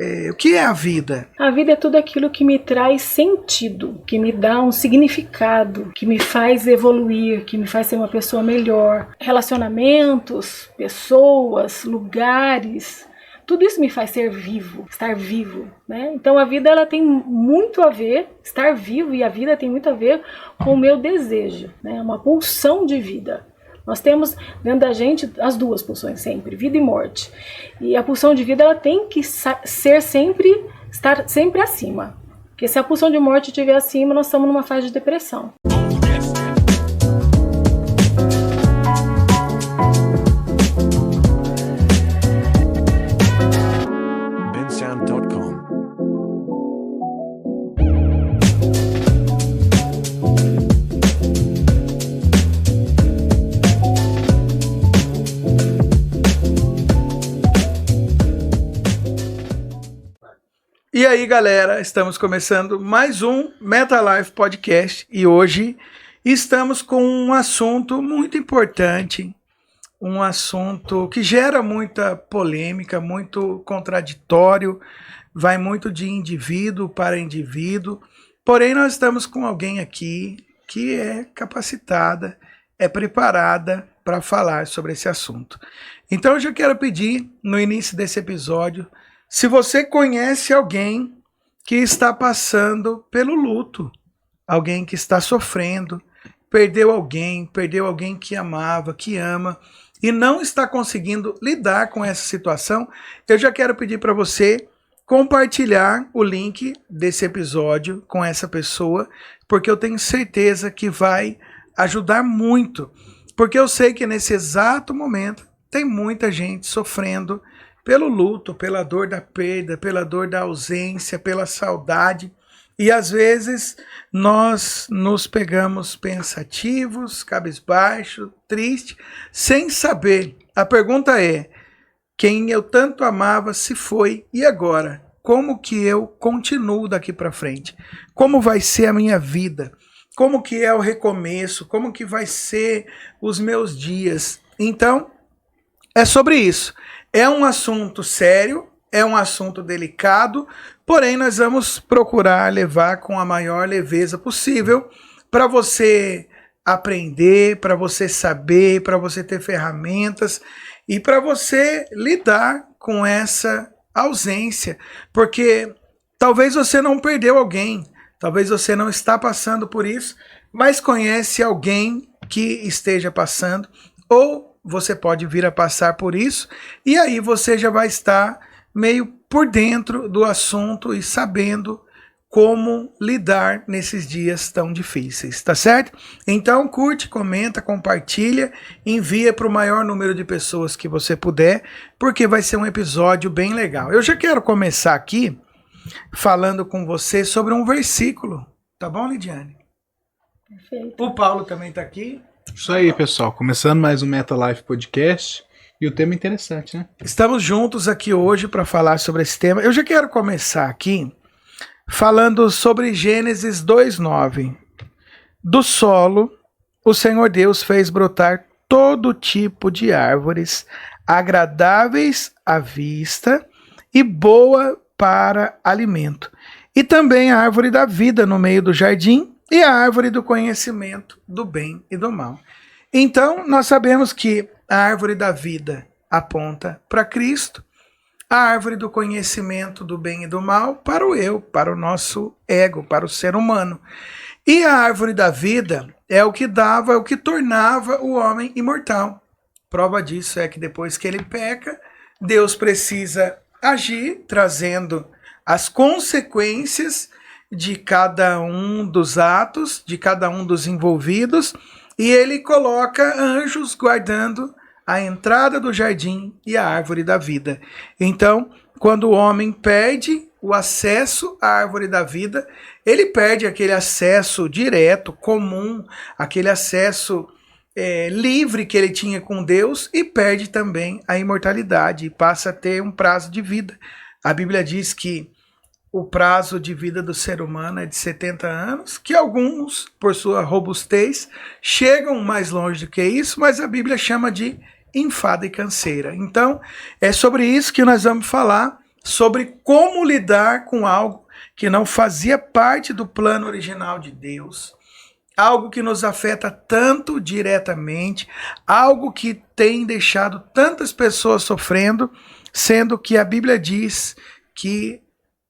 O que é a vida? A vida é tudo aquilo que me traz sentido, que me dá um significado, que me faz evoluir, que me faz ser uma pessoa melhor. Relacionamentos, pessoas, lugares, tudo isso me faz ser vivo, estar vivo, né? Então a vida ela tem muito a ver, estar vivo e a vida tem muito a ver com o meu desejo, né? Uma pulsão de vida. Nós temos dentro da gente as duas pulsões sempre, vida e morte. E a pulsão de vida ela tem que ser sempre, estar sempre acima. Porque se a pulsão de morte estiver acima, nós estamos numa fase de depressão. E aí, galera, estamos começando mais um MetaLife Podcast e hoje estamos com um assunto muito importante, um assunto que gera muita polêmica, muito contraditório, vai muito de indivíduo para indivíduo, porém nós estamos com alguém aqui que é capacitada, é preparada para falar sobre esse assunto. Então eu já quero pedir, no início desse episódio, se você conhece alguém que está passando pelo luto, alguém que está sofrendo, perdeu alguém que amava, que ama, e não está conseguindo lidar com essa situação, eu já quero pedir para você compartilhar o link desse episódio com essa pessoa, porque eu tenho certeza que vai ajudar muito, porque eu sei que nesse exato momento tem muita gente sofrendo pelo luto, pela dor da perda, pela dor da ausência, pela saudade. E às vezes nós nos pegamos pensativos, cabisbaixo, triste, sem saber. A pergunta é, quem eu tanto amava se foi e agora? Como que eu continuo daqui para frente? Como vai ser a minha vida? Como que é o recomeço? Como que vai ser os meus dias? Então, é sobre isso. É um assunto sério, é um assunto delicado, porém nós vamos procurar levar com a maior leveza possível para você aprender, para você saber, para você ter ferramentas e para você lidar com essa ausência, porque talvez você não perdeu alguém, talvez você não está passando por isso, mas conhece alguém que esteja passando ou você pode vir a passar por isso, e aí você já vai estar meio por dentro do assunto e sabendo como lidar nesses dias tão difíceis, tá certo? Então curte, comenta, compartilha, envia para o maior número de pessoas que você puder, porque vai ser um episódio bem legal. Eu já quero começar aqui falando com você sobre um versículo, tá bom, Lidiane? Perfeito. O Paulo também está aqui. Isso aí, pessoal. Começando mais um MetaLife Podcast. E o tema é interessante, né? Estamos juntos aqui hoje para falar sobre esse tema. Eu já quero começar aqui falando sobre Gênesis 2:9. Do solo, o Senhor Deus fez brotar todo tipo de árvores agradáveis à vista e boa para alimento. E também a árvore da vida no meio do jardim, e a árvore do conhecimento do bem e do mal. Então, nós sabemos que a árvore da vida aponta para Cristo, a árvore do conhecimento do bem e do mal para o eu, para o nosso ego, para o ser humano. E a árvore da vida é o que dava, é o que tornava o homem imortal. Prova disso é que depois que ele peca, Deus precisa agir, trazendo as consequências de cada um dos atos, de cada um dos envolvidos, e ele coloca anjos guardando a entrada do jardim e a árvore da vida. Então, quando o homem perde o acesso à árvore da vida, ele perde aquele acesso direto, comum, aquele acesso livre que ele tinha com Deus, e perde também a imortalidade e passa a ter um prazo de vida. A Bíblia diz que o prazo de vida do ser humano é de 70 anos, que alguns, por sua robustez, chegam mais longe do que isso, mas a Bíblia chama de enfado e canseira. Então, é sobre isso que nós vamos falar sobre como lidar com algo que não fazia parte do plano original de Deus, algo que nos afeta tanto diretamente, algo que tem deixado tantas pessoas sofrendo, sendo que a Bíblia diz que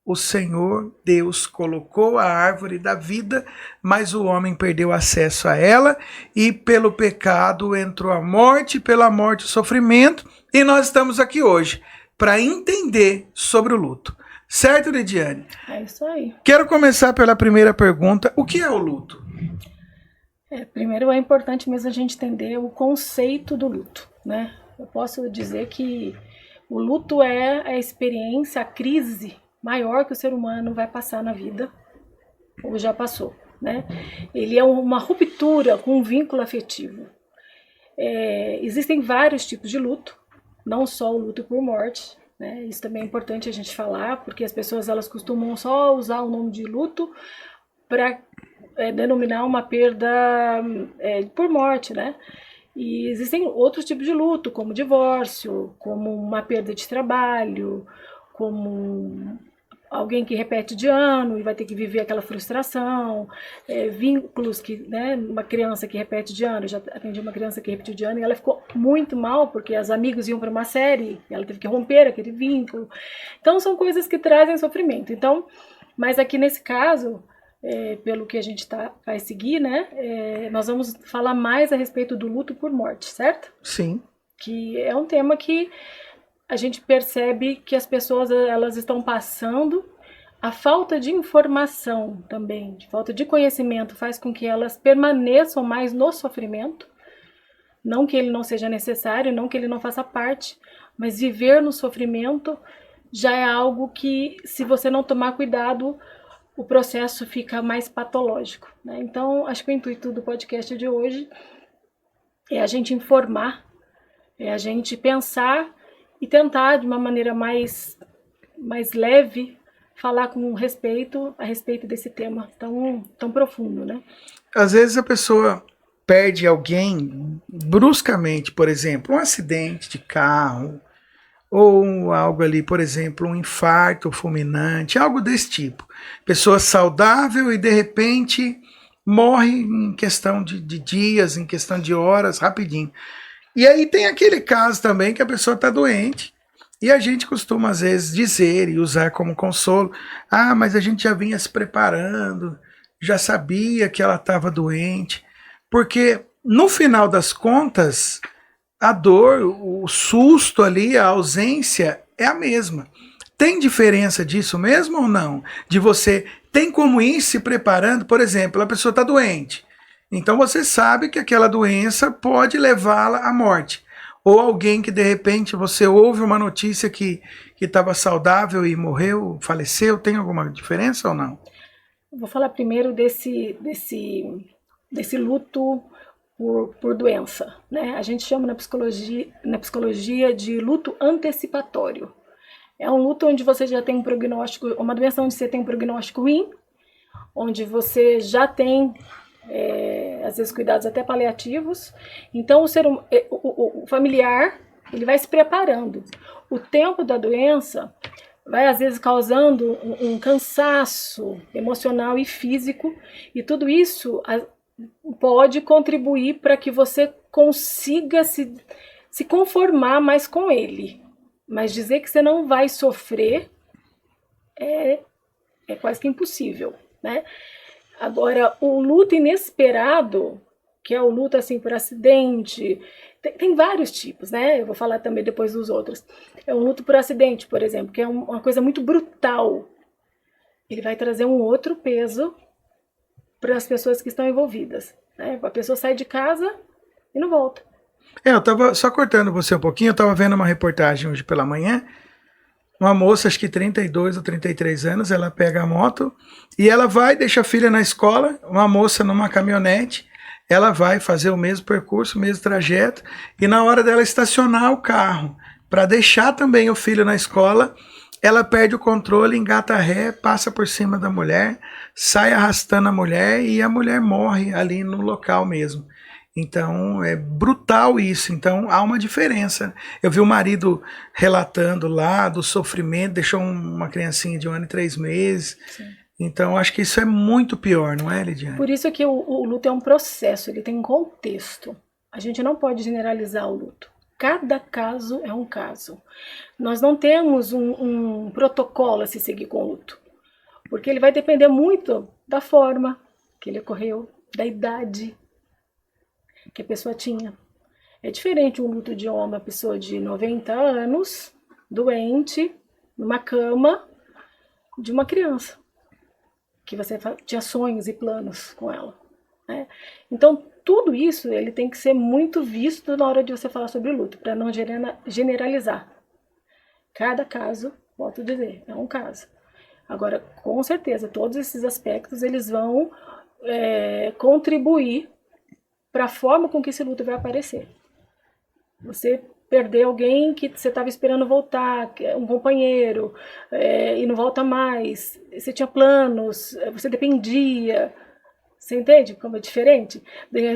o Senhor Deus colocou a árvore da vida, mas o homem perdeu acesso a ela e pelo pecado entrou a morte, pela morte o sofrimento, e nós estamos aqui hoje para entender sobre o luto. Certo, Lidiane? É isso aí. Quero começar pela primeira pergunta. O que é o luto? Primeiro é importante mesmo a gente entender o conceito do luto, né? Eu posso dizer que o luto é a experiência, a crise maior que o ser humano vai passar na vida, ou já passou, né? Ele é uma ruptura com um vínculo afetivo. Existem vários tipos de luto, não só o luto por morte, né? Isso também é importante a gente falar, porque as pessoas elas costumam só usar o nome de luto para denominar uma perda por morte, né? E existem outros tipos de luto, como divórcio, como uma perda de trabalho, como alguém que repete de ano e vai ter que viver aquela frustração, vínculos que, né, uma criança que repete de ano, eu já atendi uma criança que repetiu de ano e ela ficou muito mal porque os amigos iam para uma série, ela teve que romper aquele vínculo. Então são coisas que trazem sofrimento. Então, mas aqui nesse caso, pelo que a gente vai seguir, né, nós vamos falar mais a respeito do luto por morte, certo? Sim. Que é um tema que a gente percebe que as pessoas elas estão passando, a falta de informação também, de falta de conhecimento faz com que elas permaneçam mais no sofrimento, não que ele não seja necessário, não que ele não faça parte, mas viver no sofrimento já é algo que, se você não tomar cuidado, o processo fica mais patológico, né? Então, acho que o intuito do podcast de hoje é a gente informar, é a gente pensar e tentar, de uma maneira mais leve, falar com respeito a respeito desse tema tão profundo, né? Às vezes a pessoa perde alguém bruscamente, por exemplo, um acidente de carro, ou algo ali, por exemplo, um infarto fulminante, algo desse tipo. Pessoa saudável e de repente morre em questão de dias, em questão de horas, rapidinho. E aí tem aquele caso também que a pessoa está doente e a gente costuma às vezes dizer e usar como consolo: ah, mas a gente já vinha se preparando, já sabia que ela estava doente, porque no final das contas a dor, o susto ali, a ausência é a mesma. Tem diferença disso mesmo ou não? De você, tem como ir se preparando, por exemplo, a pessoa está doente, então você sabe que aquela doença pode levá-la à morte. Ou alguém que de repente você ouve uma notícia que estava saudável e morreu, faleceu, tem alguma diferença ou não? Vou falar primeiro desse luto por doença, né? A gente chama na psicologia de luto antecipatório. É um luto onde você já tem um prognóstico, uma doença onde você tem um prognóstico ruim, onde você já tem às vezes cuidados até paliativos. Então o familiar ele vai se preparando. O tempo da doença vai às vezes causando um cansaço emocional e físico, e tudo isso pode contribuir para que você consiga se conformar mais com ele. Mas dizer que você não vai sofrer é quase que impossível, né? Agora, o luto inesperado, que é o luto assim por acidente, tem vários tipos, né? Eu vou falar também depois dos outros. É um luto por acidente, por exemplo, que é uma coisa muito brutal. Ele vai trazer um outro peso para as pessoas que estão envolvidas, né? A pessoa sai de casa e não volta. Eu estava só cortando você um pouquinho, eu estava vendo uma reportagem hoje pela manhã. Uma moça, acho que 32 ou 33 anos, ela pega a moto e ela vai, deixa a filha na escola, uma moça numa caminhonete, ela vai fazer o mesmo percurso, o mesmo trajeto, e na hora dela estacionar o carro para deixar também o filho na escola, ela perde o controle, engata ré, passa por cima da mulher, sai arrastando a mulher e a mulher morre ali no local mesmo. Então, é brutal isso. Então, há uma diferença. Eu vi o marido relatando lá do sofrimento, deixou uma criancinha de 1 ano e 3 meses. Sim. Então, acho que isso é muito pior, não é, Lidiane? Por isso que o luto é um processo, ele tem um contexto. A gente não pode generalizar o luto. Cada caso é um caso. Nós não temos um protocolo a se seguir com o luto, porque ele vai depender muito da forma que ele ocorreu, da idade que a pessoa tinha. É diferente um luto de uma pessoa de 90 anos, doente, numa cama, de uma criança, que você tinha sonhos e planos com ela, né? Então, tudo isso ele tem que ser muito visto na hora de você falar sobre o luto, para não generalizar. Cada caso, volto a dizer, é um caso. Agora, com certeza, todos esses aspectos eles vão contribuir para a forma com que esse luto vai aparecer. Você perder alguém que você estava esperando voltar, um companheiro, e não volta mais. Você tinha planos, você dependia. Você entende como é diferente?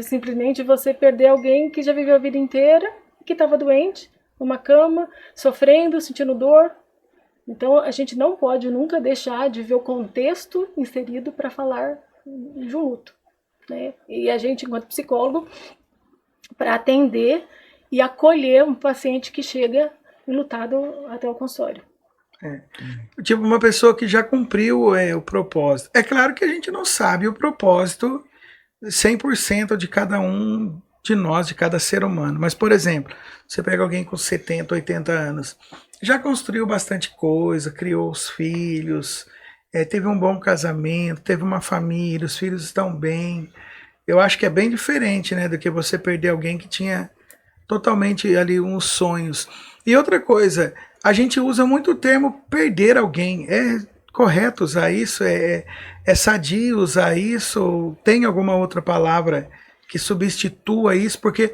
Simplesmente você perder alguém que já viveu a vida inteira, que estava doente, numa cama, sofrendo, sentindo dor. Então a gente não pode nunca deixar de ver o contexto inserido para falar de um luto, né? E a gente, enquanto psicólogo, para atender e acolher um paciente que chega enlutado até o consultório. Tipo, uma pessoa que já cumpriu o propósito. É claro que a gente não sabe o propósito 100% de cada um de nós, de cada ser humano. Mas, por exemplo, você pega alguém com 70, 80 anos, já construiu bastante coisa, criou os filhos, teve um bom casamento, teve uma família, os filhos estão bem. Eu acho que é bem diferente, né, do que você perder alguém que tinha totalmente ali uns sonhos. E outra coisa, a gente usa muito o termo perder alguém. É correto usar isso? É sadio usar isso? Tem alguma outra palavra que substitua isso? Porque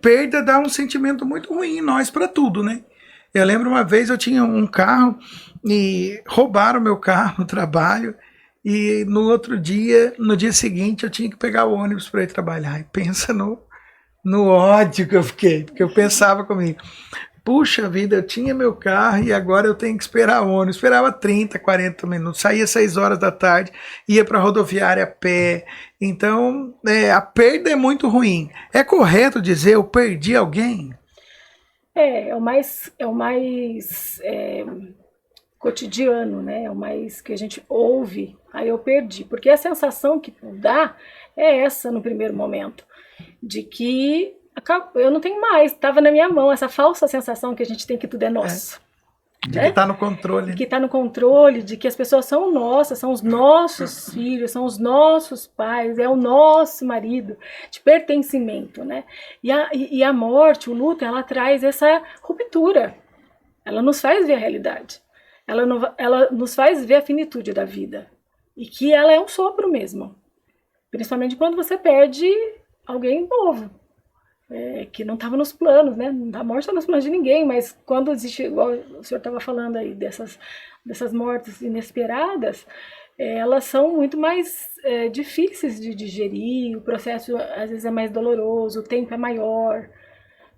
perda dá um sentimento muito ruim em nós para tudo, né? Eu lembro uma vez eu tinha um carro e roubaram meu carro no trabalho e no outro dia, no dia seguinte, eu tinha que pegar o ônibus para ir trabalhar. E pensa no ódio que eu fiquei, porque eu pensava comigo, puxa vida, eu tinha meu carro e agora eu tenho que esperar o ônibus. Esperava 30, 40 minutos, saía 6 horas da tarde, ia para a rodoviária a pé. Então, a perda é muito ruim. É correto dizer eu perdi alguém? É o mais cotidiano, né? É o mais que a gente ouve. Aí eu perdi, porque a sensação que dá é essa no primeiro momento, de que eu não tenho mais, estava na minha mão, essa falsa sensação que a gente tem que tudo é nosso. De que está no controle. Que está no controle, de que as pessoas são nossas, são os nossos filhos, são os nossos pais, é o nosso marido, de pertencimento, né? E a morte, o luto, ela traz essa ruptura. Ela nos faz ver a realidade. Ela nos faz ver a finitude da vida. E que ela é um sopro mesmo. Principalmente quando você perde alguém novo. Que não estava nos planos, né? A morte está nos planos de ninguém, mas quando existe, igual o senhor estava falando aí, dessas mortes inesperadas, elas são muito mais difíceis de digerir, o processo às vezes é mais doloroso, o tempo é maior.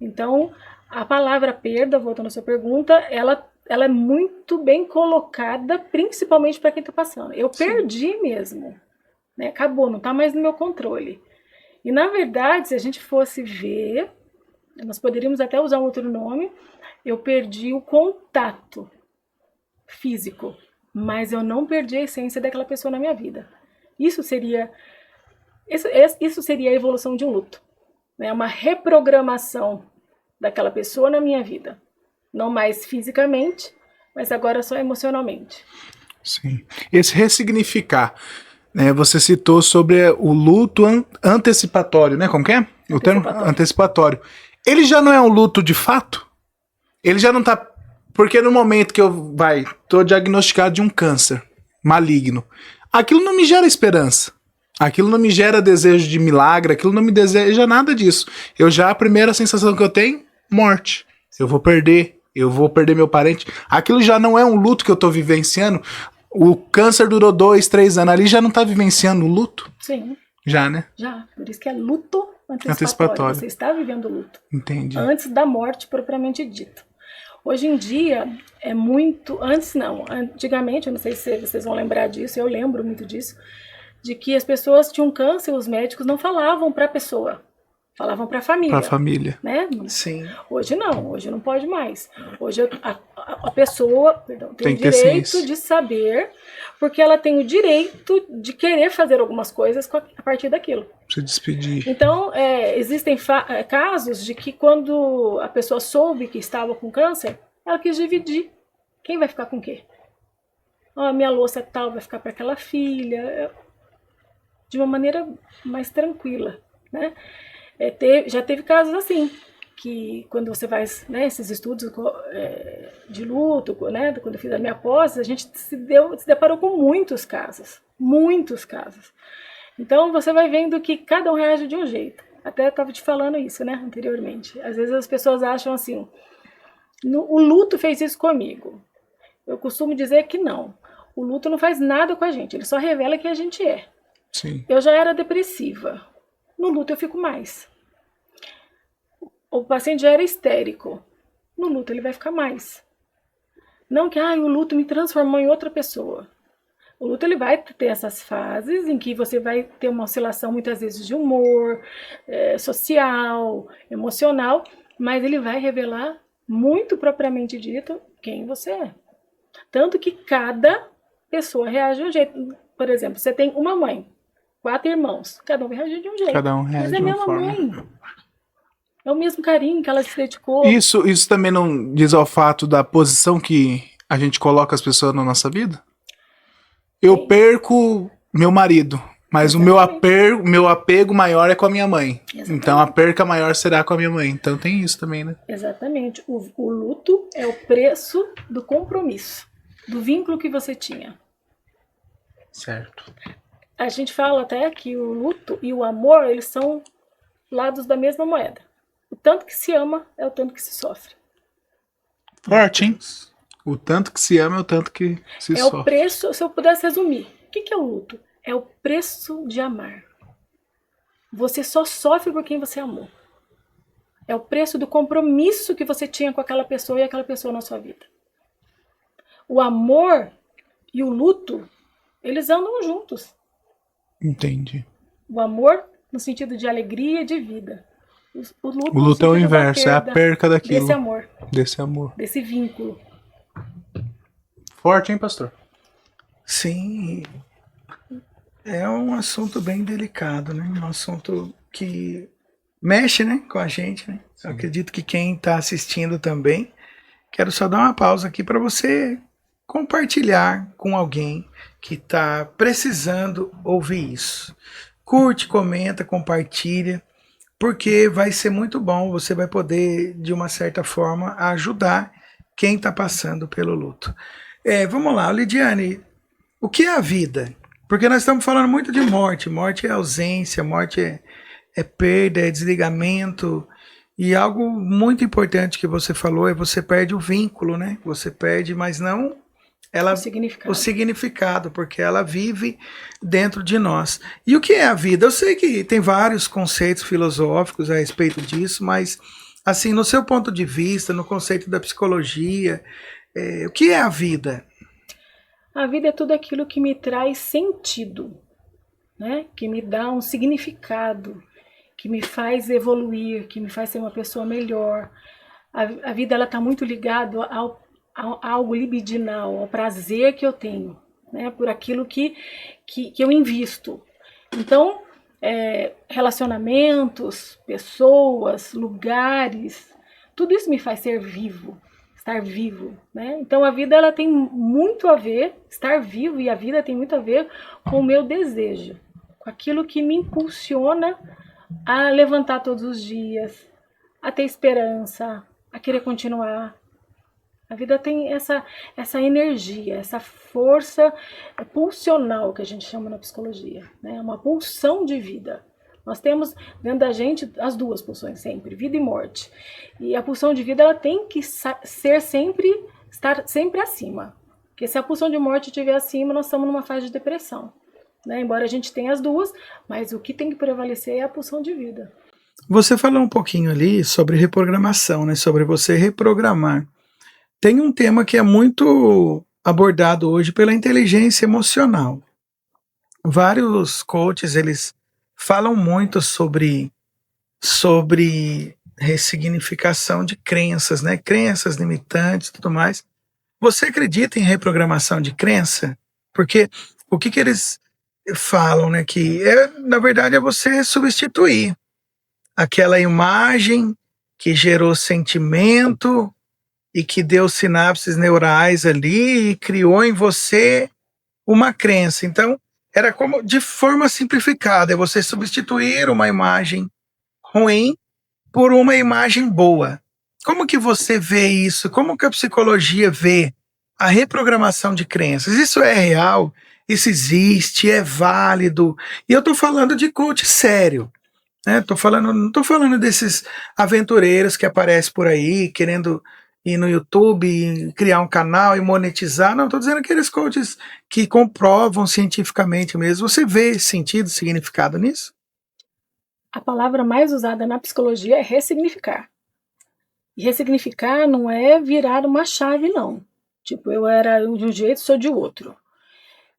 Então, a palavra perda, voltando à sua pergunta, ela é muito bem colocada, principalmente para quem está passando. Eu perdi mesmo, né? Acabou, não está mais no meu controle. E, na verdade, se a gente fosse ver, nós poderíamos até usar um outro nome, eu perdi o contato físico, mas eu não perdi a essência daquela pessoa na minha vida. Isso seria a evolução de um luto, né? Uma reprogramação daquela pessoa na minha vida. Não mais fisicamente, mas agora só emocionalmente. Sim. Esse ressignificar... você citou sobre o luto antecipatório, né? Como que é? O termo antecipatório. Ele já não é um luto de fato? Ele já não tá... Porque no momento que eu tô diagnosticado de um câncer maligno, aquilo não me gera esperança. Aquilo não me gera desejo de milagre, aquilo não me deseja nada disso. A primeira sensação que eu tenho, morte. Eu vou perder meu parente. Aquilo já não é um luto que eu tô vivenciando. O câncer durou 2, 3 anos. Ali já não tá vivenciando o luto? Sim. Já, né? Já. Por isso que é luto Antecipatório. Você está vivendo o luto. Entendi. Antes da morte propriamente dita. Hoje em dia é muito... Antigamente, eu não sei se vocês vão lembrar disso, eu lembro muito disso, de que as pessoas tinham câncer, os médicos não falavam para a pessoa, falavam para a família. Para a família. Né? Sim. Hoje não pode mais. Hoje a pessoa tem o direito de saber, porque ela tem o direito de querer fazer algumas coisas a partir daquilo. Se despedir. Então, existem casos de que quando a pessoa soube que estava com câncer, ela quis dividir. Quem vai ficar com o quê? Minha louça tal vai ficar para aquela filha. De uma maneira mais tranquila, né? Já teve casos assim, que quando você faz, né, esses estudos de luto, né, quando eu fiz a minha pós, a gente se deparou com muitos casos. Então você vai vendo que cada um reage de um jeito. Até estava te falando isso, né, anteriormente. Às vezes as pessoas acham assim, o luto fez isso comigo. Eu costumo dizer que não. O luto não faz nada com a gente, ele só revela quem a gente é. Sim. Eu já era depressiva. No luto eu fico mais. O paciente já era histérico. No luto ele vai ficar mais. Não que o luto me transformou em outra pessoa. O luto ele vai ter essas fases em que você vai ter uma oscilação muitas vezes de humor, social, emocional, mas ele vai revelar muito propriamente dito quem você é. Tanto que cada pessoa reage de um jeito. Por exemplo, você tem uma mãe, 4 irmãos, cada um vai reagir de um jeito. Cada um reage de uma forma. Mas é a mesma mãe. É o mesmo carinho que ela se dedicou. Isso também não diz ao fato da posição que a gente coloca as pessoas na nossa vida? Eu perco meu marido, mas exatamente. O meu apego maior é com a minha mãe. Exatamente. Então a perca maior será com a minha mãe. Então tem isso também, né? Exatamente. O luto é o preço do compromisso, do vínculo que você tinha. Certo. A gente fala até que o luto e o amor, eles são lados da mesma moeda. O tanto que se ama é o tanto que se sofre. Forte, hein? O tanto que se ama é o tanto que se sofre. É o preço, se eu pudesse resumir, o que é o luto? É o preço de amar. Você só sofre por quem você amou. É o preço do compromisso que você tinha com aquela pessoa e aquela pessoa na sua vida. O amor e o luto, eles andam juntos. Entendi. O amor no sentido de alegria e de vida. O luto é o inverso, é a perca daquilo. Desse amor. Desse Desse vínculo. Forte, hein, pastor? Sim. É um assunto bem delicado, né? Um assunto que mexe, né, com a gente, né? Eu acredito que quem está assistindo também. Quero só dar uma pausa aqui para você compartilhar com alguém que está precisando ouvir isso. Curte, comenta, compartilha, porque vai ser muito bom. Você vai poder, de uma certa forma, ajudar quem está passando pelo luto. Vamos lá, Lidiane, o que é a vida? Porque nós estamos falando muito de morte. Morte é ausência, morte é perda, é desligamento. E algo muito importante que você falou é você perde o vínculo, né? Você perde, mas não o significado, porque ela vive dentro de nós. E o que é a vida? Eu sei que tem vários conceitos filosóficos a respeito disso, mas assim, no seu ponto de vista, no conceito da psicologia, o que é a vida? A vida é tudo aquilo que me traz sentido, né? Que me dá um significado, que me faz evoluir, que me faz ser uma pessoa melhor. A vida está muito ligada a algo libidinal, ao prazer que eu tenho, né? Por aquilo que eu invisto. Então, relacionamentos, pessoas, lugares, tudo isso me faz ser vivo, estar vivo, né? Então a vida ela tem muito a ver, estar vivo e a vida tem muito a ver com o meu desejo, com aquilo que me impulsiona a levantar todos os dias, a ter esperança, a querer continuar. A vida tem essa energia, essa força pulsional que a gente chama na psicologia, né? Uma pulsão de vida. Nós temos dentro da gente as duas pulsões sempre, vida e morte. E a pulsão de vida ela tem que estar sempre acima. Porque se a pulsão de morte estiver acima, nós estamos numa fase de depressão, né? Embora a gente tenha as duas, mas o que tem que prevalecer é a pulsão de vida. Você falou um pouquinho ali sobre reprogramação, né? Sobre você reprogramar. Tem um tema que é muito abordado hoje pela inteligência emocional. Vários coaches, eles falam muito sobre ressignificação de crenças, né? Crenças limitantes e tudo mais. Você acredita em reprogramação de crença? Porque o que eles falam, né? Que na verdade, é você substituir aquela imagem que gerou sentimento e que deu sinapses neurais ali e criou em você uma crença. Então, era como de forma simplificada, é você substituir uma imagem ruim por uma imagem boa. Como que você vê isso? Como que a psicologia vê a reprogramação de crenças? Isso é real? Isso existe? É válido? E eu estou falando de coach sério. Né? Não tô falando desses aventureiros que aparecem por aí querendo ir no YouTube e criar um canal e monetizar. Não, estou dizendo aqueles coaches que comprovam cientificamente mesmo. Você vê sentido, significado nisso? A palavra mais usada na psicologia é ressignificar. E ressignificar não é virar uma chave, não. Tipo, eu era de um jeito, sou de outro.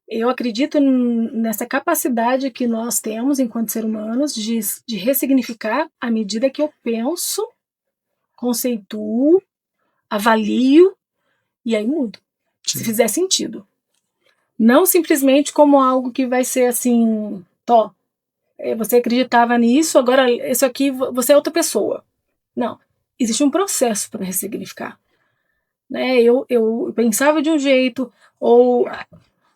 Eu acredito nessa capacidade que nós temos, enquanto seres humanos, de ressignificar à medida que eu penso, conceituo, avalio, e aí mudo, se fizer sentido. Não simplesmente como algo que vai ser assim, você acreditava nisso, agora isso aqui, você é outra pessoa. Não, existe um processo para ressignificar. Né? Eu pensava de um jeito, ou...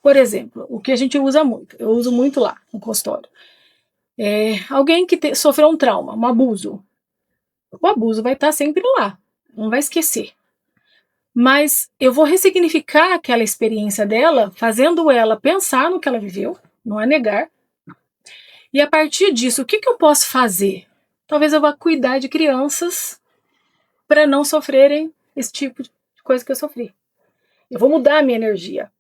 Por exemplo, o que a gente usa muito, eu uso muito lá no consultório. Alguém que sofreu um trauma, um abuso. O abuso vai estar sempre lá, não vai esquecer. Mas eu vou ressignificar aquela experiência dela, fazendo ela pensar no que ela viveu, não é negar. E a partir disso, o que eu posso fazer? Talvez eu vá cuidar de crianças para não sofrerem esse tipo de coisa que eu sofri. Eu vou mudar a minha energia,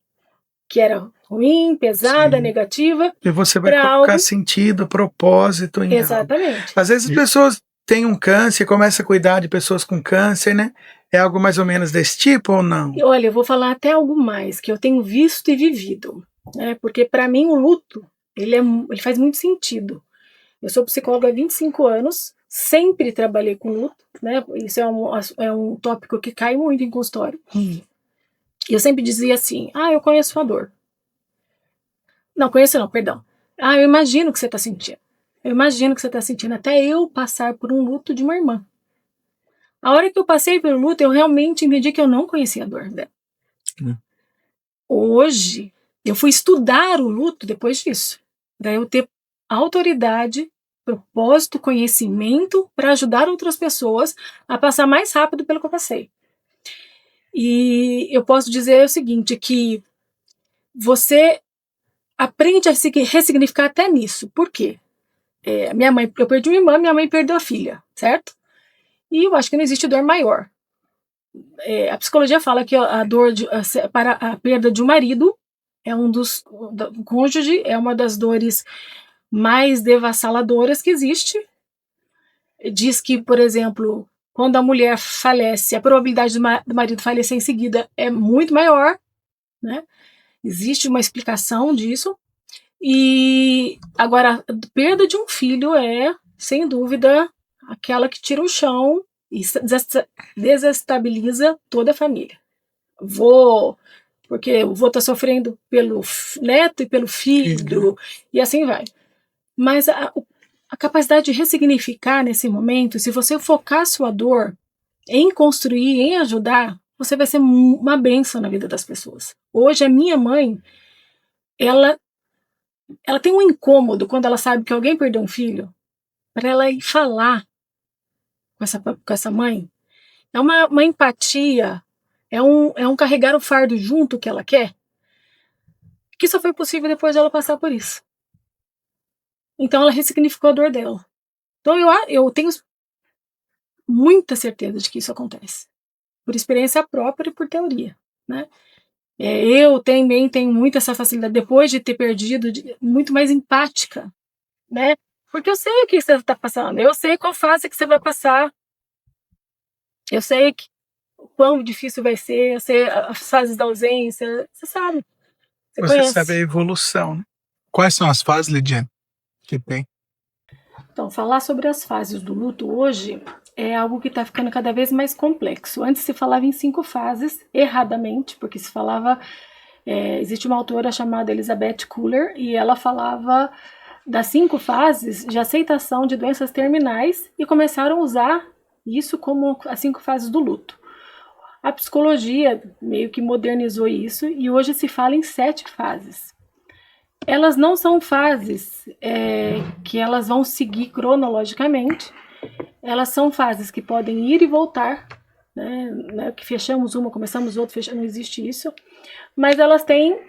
que era ruim, pesada, sim, negativa. E você vai colocar sentido, propósito em exatamente. Algo. Às vezes as pessoas têm um câncer, começam a cuidar de pessoas com câncer, né? É algo mais ou menos desse tipo ou não? E olha, eu vou falar até algo mais que eu tenho visto e vivido, né? Porque para mim o luto, ele faz muito sentido. Eu sou psicóloga há 25 anos, sempre trabalhei com luto, né? Isso é um tópico que cai muito em consultório. E eu sempre dizia assim, eu conheço a dor. Não, conheço não, perdão. Eu imagino o que você está sentindo. Eu imagino o que você está sentindo. Até eu passar por um luto de uma irmã. A hora que eu passei pelo luto, eu realmente entendi que eu não conhecia a dor dela. Hoje, eu fui estudar o luto depois disso. Daí eu ter autoridade, propósito, conhecimento para ajudar outras pessoas a passar mais rápido pelo que eu passei. E eu posso dizer o seguinte, que você aprende a ressignificar até nisso. Por quê? Eu perdi uma irmã, minha mãe perdeu a filha, certo? E eu acho que não existe dor maior. A psicologia fala que a dor para a perda de um marido do cônjuge é uma das dores mais devassaladoras que existe. Diz que, por exemplo, quando a mulher falece, a probabilidade do marido falecer em seguida é muito maior, né? Existe uma explicação disso. E agora, a perda de um filho é, sem dúvida, aquela que tira o chão e desestabiliza toda a família. Porque o vô está sofrendo pelo neto e pelo filho, e assim vai. Mas a capacidade de ressignificar nesse momento, se você focar sua dor em construir, em ajudar, você vai ser uma bênção na vida das pessoas. Hoje, a minha mãe, ela tem um incômodo quando ela sabe que alguém perdeu um filho, para ela ir falar com essa mãe. É uma empatia, é um carregar o fardo junto que ela quer, que só foi possível depois dela passar por isso. Então ela ressignificou a dor dela. Então eu tenho muita certeza de que isso acontece, por experiência própria e por teoria, né? Eu também tenho muito essa facilidade, depois de ter perdido, muito mais empática, né? Porque eu sei o que você está passando, eu sei qual fase que você vai passar, eu sei o quão difícil vai ser, eu sei as fases da ausência, você sabe, você conhece. Sabe a evolução, né? Quais são as fases, Lidiane, que tem? Então, falar sobre as fases do luto hoje é algo que está ficando cada vez mais complexo. Antes se falava em 5 fases, erradamente, porque se falava... existe uma autora chamada Elizabeth Kuller, e ela falava das 5 fases de aceitação de doenças terminais, e começaram a usar isso como as 5 fases do luto. A psicologia meio que modernizou isso, e hoje se fala em 7 fases. Elas não são fases que elas vão seguir cronologicamente, elas são fases que podem ir e voltar, né, que fechamos uma, começamos outra, não existe isso, mas elas têm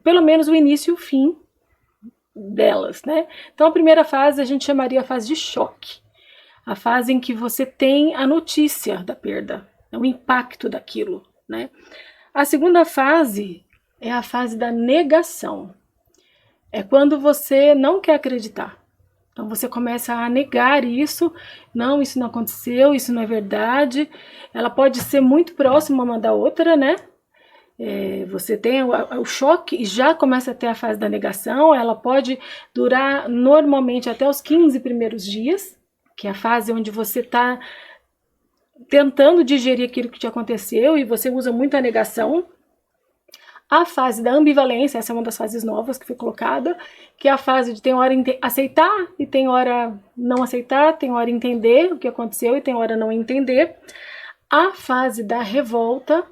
pelo menos o início e o fim delas, né? Então a primeira fase a gente chamaria a fase de choque, a fase em que você tem a notícia da perda, o impacto daquilo, né? A segunda fase é a fase da negação. É quando você não quer acreditar. Então você começa a negar isso. Não, isso não aconteceu, isso não é verdade. Ela pode ser muito próxima uma da outra, né? Você tem o choque e já começa a ter a fase da negação. Ela pode durar normalmente até os 15 primeiros dias, que é a fase onde você está tentando digerir aquilo que te aconteceu e você usa muito a negação. A fase da ambivalência, essa é uma das fases novas que foi colocada, que é a fase de tem hora aceitar e tem hora não aceitar, tem hora entender o que aconteceu e tem hora não entender. A fase da revolta,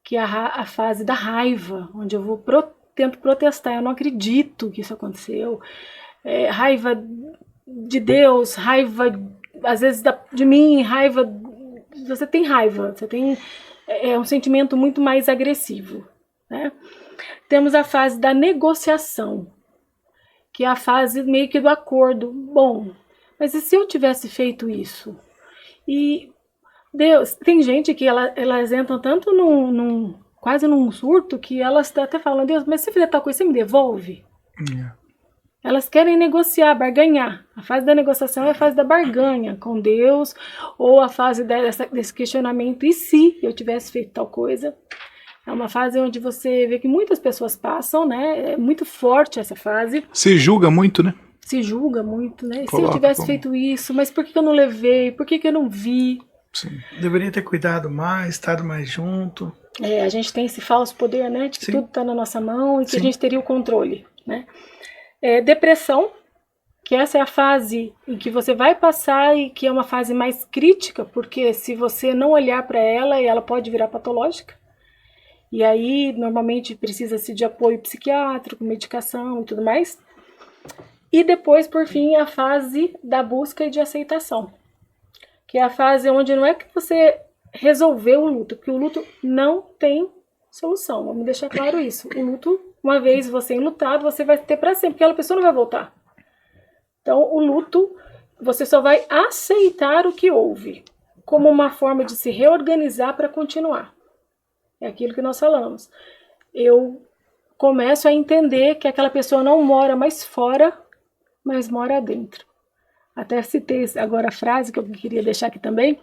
que é a fase da raiva, onde eu tento protestar, eu não acredito que isso aconteceu. Raiva de Deus, raiva às vezes de mim, raiva... Você tem raiva, você tem um sentimento muito mais agressivo. Né? Temos a fase da negociação, que é a fase meio que do acordo. Bom, mas e se eu tivesse feito isso? E Deus, tem gente que elas entram tanto quase num surto que elas até falam, Deus, mas se fizer tal coisa, você me devolve? Elas querem negociar, barganhar. A fase da negociação é a fase da barganha com Deus, ou a fase desse questionamento, e se eu tivesse feito tal coisa? É uma fase onde você vê que muitas pessoas passam, né? É muito forte essa fase. Se julga muito, né? Se julga muito, né? Se eu tivesse feito isso, mas por que eu não levei? Por que eu não vi? Sim. Deveria ter cuidado mais, estado mais junto. A gente tem esse falso poder, né? De que tudo está na nossa mão e que a gente teria o controle, né? Depressão, que essa é a fase em que você vai passar e que é uma fase mais crítica, porque se você não olhar para ela, ela pode virar patológica. E aí, normalmente, precisa-se de apoio psiquiátrico, medicação e tudo mais. E depois, por fim, a fase da busca e de aceitação. Que é a fase onde não é que você resolveu o luto, porque o luto não tem solução. Vamos deixar claro isso. O luto, uma vez você enlutado, você vai ter para sempre, porque aquela pessoa não vai voltar. Então, o luto, você só vai aceitar o que houve, como uma forma de se reorganizar para continuar. É aquilo que nós falamos. Eu começo a entender que aquela pessoa não mora mais fora, mas mora dentro. Até citei agora a frase que eu queria deixar aqui também,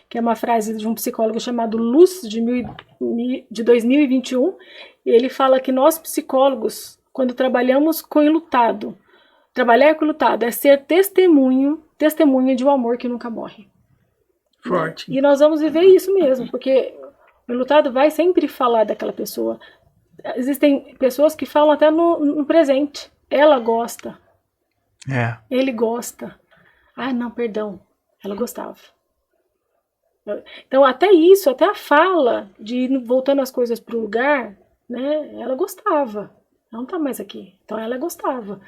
que é uma frase de um psicólogo chamado Luz, de 2021. E ele fala que nós psicólogos, quando trabalhamos com enlutado, trabalhar com enlutado é ser testemunha de um amor que nunca morre. Forte. E nós vamos viver isso mesmo, porque o enlutado vai sempre falar daquela pessoa. Existem pessoas que falam até no presente. Ela gosta. Ele gosta. Ah, não, perdão. Ela gostava. Então, até isso, até a fala de ir voltando as coisas para o lugar, né? Ela gostava. Ela não está mais aqui. Então, ela gostava.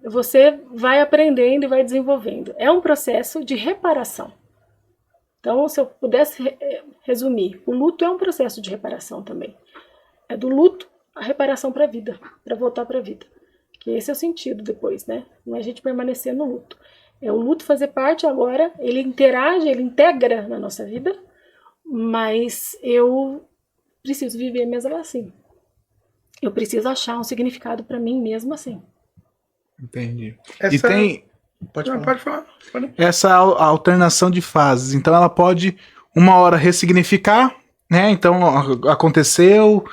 Você vai aprendendo e vai desenvolvendo. É um processo de reparação. Então, se eu pudesse resumir, o luto é um processo de reparação também. É do luto a reparação para a vida, para voltar para a vida. Que esse é o sentido depois, né? Não é a gente permanecer no luto. É o luto fazer parte agora, ele interage, ele integra na nossa vida, mas eu preciso viver mesmo assim. Eu preciso achar um significado para mim mesmo assim. Entendi. Essa... E tem... Pode falar. Essa alternação de fases. Então ela pode, uma hora, ressignificar, né? Então aconteceu,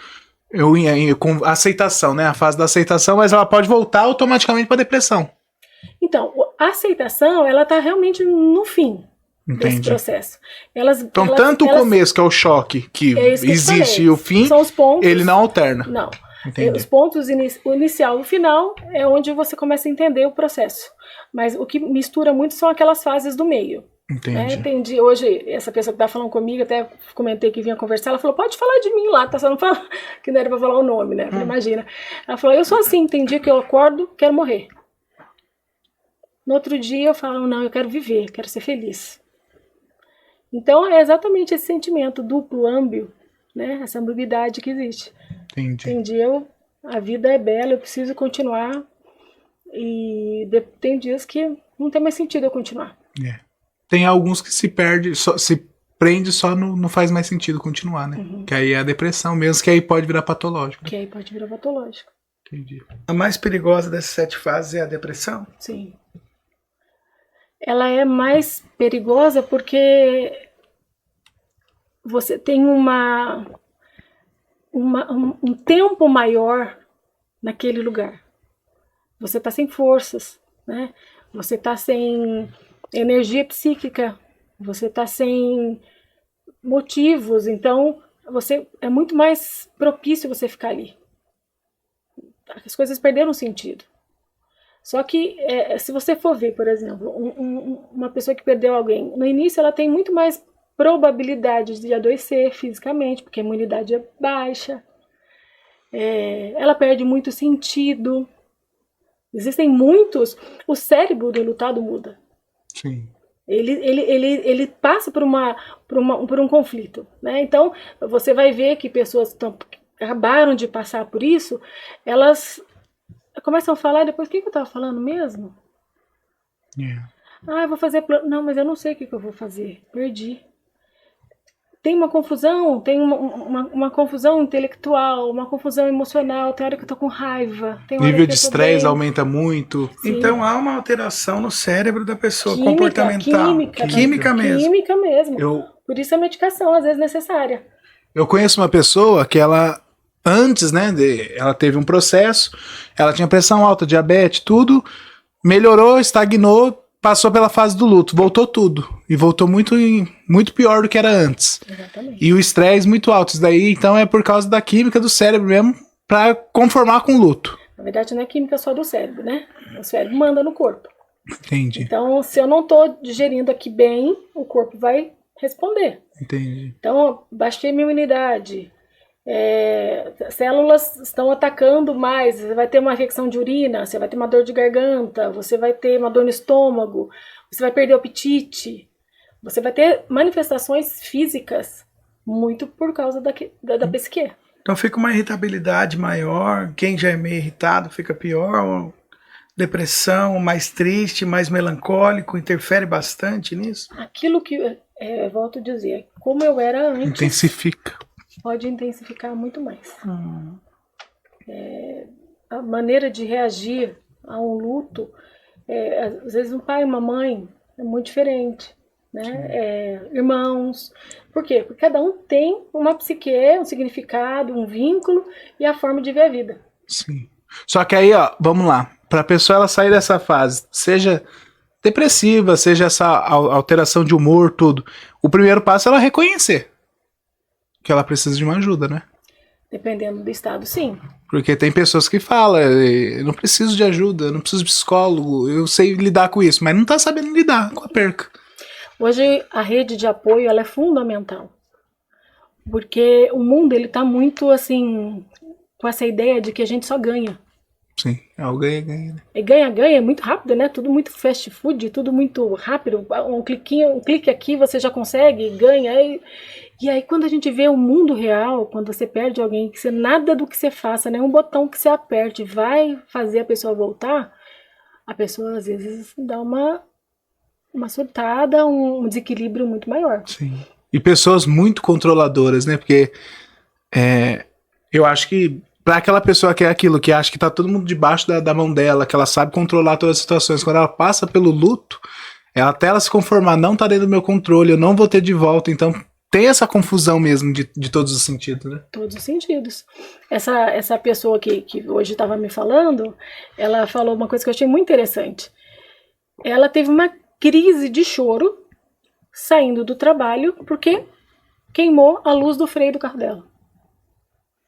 com aceitação, né? A fase da aceitação, mas ela pode voltar automaticamente para depressão. Então, a aceitação, ela tá realmente no fim. Desse processo. Então, tanto o começo, que é o choque, que existe, e o fim, são os pontos, ele não alterna. Não. Entendi. Os pontos, o inicial e o final, é onde você começa a entender o processo. Mas o que mistura muito são aquelas fases do meio. Entendi. Entendi. Hoje, essa pessoa que tá falando comigo, até comentei que vinha conversar, ela falou, pode falar de mim lá, tá só não falar, que não era pra falar o nome, né? Imagina. Ela falou, eu sou assim, tem dia que eu acordo, quero morrer. No outro dia eu falo, não, eu quero viver, quero ser feliz. Então é exatamente esse sentimento duplo, âmbio, né? Essa ambiguidade que existe. Entendi. Tem dia a vida é bela, eu preciso continuar, e tem dias que não tem mais sentido eu continuar. É. Tem alguns que se perde, se prende, só não faz mais sentido continuar, né? Que aí é a depressão mesmo, que aí pode virar patológico. Que aí pode virar patológico. Entendi. A mais perigosa dessas 7 fases é a depressão? Sim. Ela é mais perigosa porque você tem um tempo maior naquele lugar. Você está sem forças, né? Você está sem energia psíquica, você está sem motivos, então é muito mais propício você ficar ali. As coisas perderam sentido. Só que, se você for ver, por exemplo, uma pessoa que perdeu alguém, no início ela tem muito mais probabilidade de adoecer fisicamente, porque a imunidade é baixa, ela perde muito sentido. Existem muitos... O cérebro do enlutado muda. Sim. Ele passa por um conflito, né? Então, você vai ver que pessoas que acabaram de passar por isso, elas começam a falar, depois, o que eu estava falando mesmo? Eu vou fazer... Não, mas eu não sei o que eu vou fazer. Perdi. Tem uma confusão, tem uma confusão intelectual, uma confusão emocional, tem hora que eu tô com raiva. Tem hora nível que de estresse aumenta muito. Sim. Então há uma alteração no cérebro da pessoa, Química, comportamental. Química mesmo. Química mesmo. Por isso a medicação, às vezes, necessária. Eu conheço uma pessoa que ela, antes, né, ela teve um processo, ela tinha pressão alta, diabetes, tudo, melhorou, estagnou, passou pela fase do luto, voltou tudo. E voltou muito pior do que era antes. Exatamente. E o estresse muito alto. Isso daí, então, é por causa da química do cérebro mesmo, pra conformar com o luto. Na verdade, não é química só do cérebro, né? O cérebro manda no corpo. Entendi. Então, se eu não tô digerindo aqui bem, o corpo vai responder. Entendi. Então, baixei minha imunidade. Células estão atacando mais, você vai ter uma infecção de urina, você vai ter uma dor de garganta, você vai ter uma dor no estômago, você vai perder o apetite, você vai ter manifestações físicas muito por causa da psique. Então fica uma irritabilidade maior, quem já é meio irritado fica pior, depressão, mais triste, mais melancólico, interfere bastante nisso? Aquilo que, volto a dizer, como eu era antes... Intensifica. Pode intensificar muito mais. A maneira de reagir a um luto, às vezes um pai e uma mãe é muito diferente, né? Irmãos. Por quê? Porque cada um tem uma psique, um significado, um vínculo e a forma de ver a vida. Sim. Só que aí, ó, vamos lá. Para a pessoa ela sair dessa fase, seja depressiva, seja essa alteração de humor, tudo, o primeiro passo é ela reconhecer que ela precisa de uma ajuda, né? Dependendo do estado, sim. Porque tem pessoas que falam, eu não preciso de ajuda, eu não preciso de psicólogo, eu sei lidar com isso, mas não tá sabendo lidar com a perca. Hoje a rede de apoio ela é fundamental. Porque o mundo ele tá muito assim, com essa ideia de que a gente só ganha. Sim, é o ganha-ganha, né? E ganha-ganha é muito rápido, né? Tudo muito fast food, tudo muito rápido. Um clique aqui você já consegue, ganha. E aí quando a gente vê o mundo real, quando você perde alguém, que nada do que você faça, nenhum botão que você aperte vai fazer a pessoa voltar, a pessoa às vezes dá uma surtada, um desequilíbrio muito maior. Sim. E pessoas muito controladoras, né? Porque eu acho que Pra aquela pessoa que é aquilo, que acha que tá todo mundo debaixo da mão dela, que ela sabe controlar todas as situações, quando ela passa pelo luto, até ela se conformar, não tá dentro do meu controle, eu não vou ter de volta, então tem essa confusão mesmo de todos os sentidos, né? Todos os sentidos. Essa pessoa que hoje estava me falando, ela falou uma coisa que eu achei muito interessante. Ela teve uma crise de choro saindo do trabalho porque queimou a luz do freio do carro dela.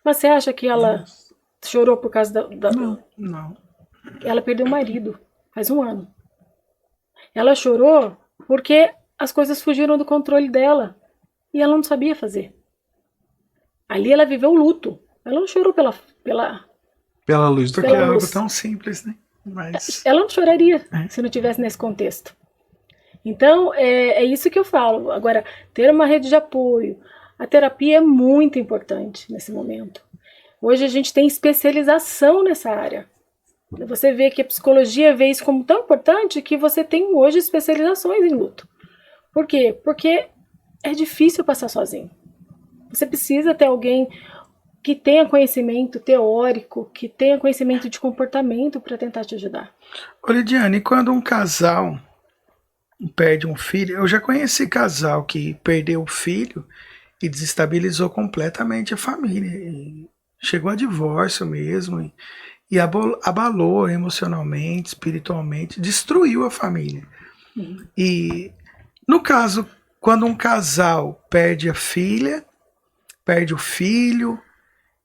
Mas você acha que ela chorou por causa da... Não. Ela perdeu o marido faz 1 ano. Ela chorou porque as coisas fugiram do controle dela e ela não sabia fazer. Ali ela viveu o luto. Ela não chorou pela luz do Porque é luz. algo tão simples, né? Mas... Ela não choraria se não tivesse nesse contexto. Então, é isso que eu falo. Agora, ter uma rede de apoio, a terapia é muito importante nesse momento. Hoje a gente tem especialização nessa área. Você vê que a psicologia vê isso como tão importante que você tem hoje especializações em luto. Por quê? Porque é difícil passar sozinho. Você precisa ter alguém que tenha conhecimento teórico, que tenha conhecimento de comportamento para tentar te ajudar. Ô, Lidiane, quando um casal perde um filho, eu já conheci casal que perdeu o filho e desestabilizou completamente a família. E chegou a divórcio mesmo e abalou emocionalmente, espiritualmente, destruiu a família. E no caso, quando um casal perde a filha, perde o filho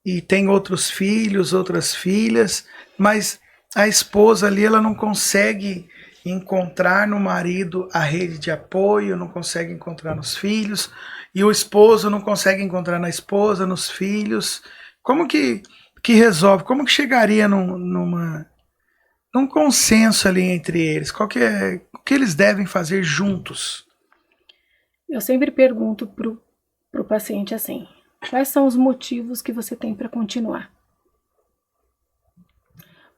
e tem outros filhos, outras filhas, mas a esposa ali ela não consegue encontrar no marido a rede de apoio, não consegue encontrar nos filhos, e o esposo não consegue encontrar na esposa, nos filhos. Como que resolve? Como que chegaria num consenso ali entre eles? O que eles devem fazer juntos? Eu sempre pergunto pro paciente assim: quais são os motivos que você tem para continuar?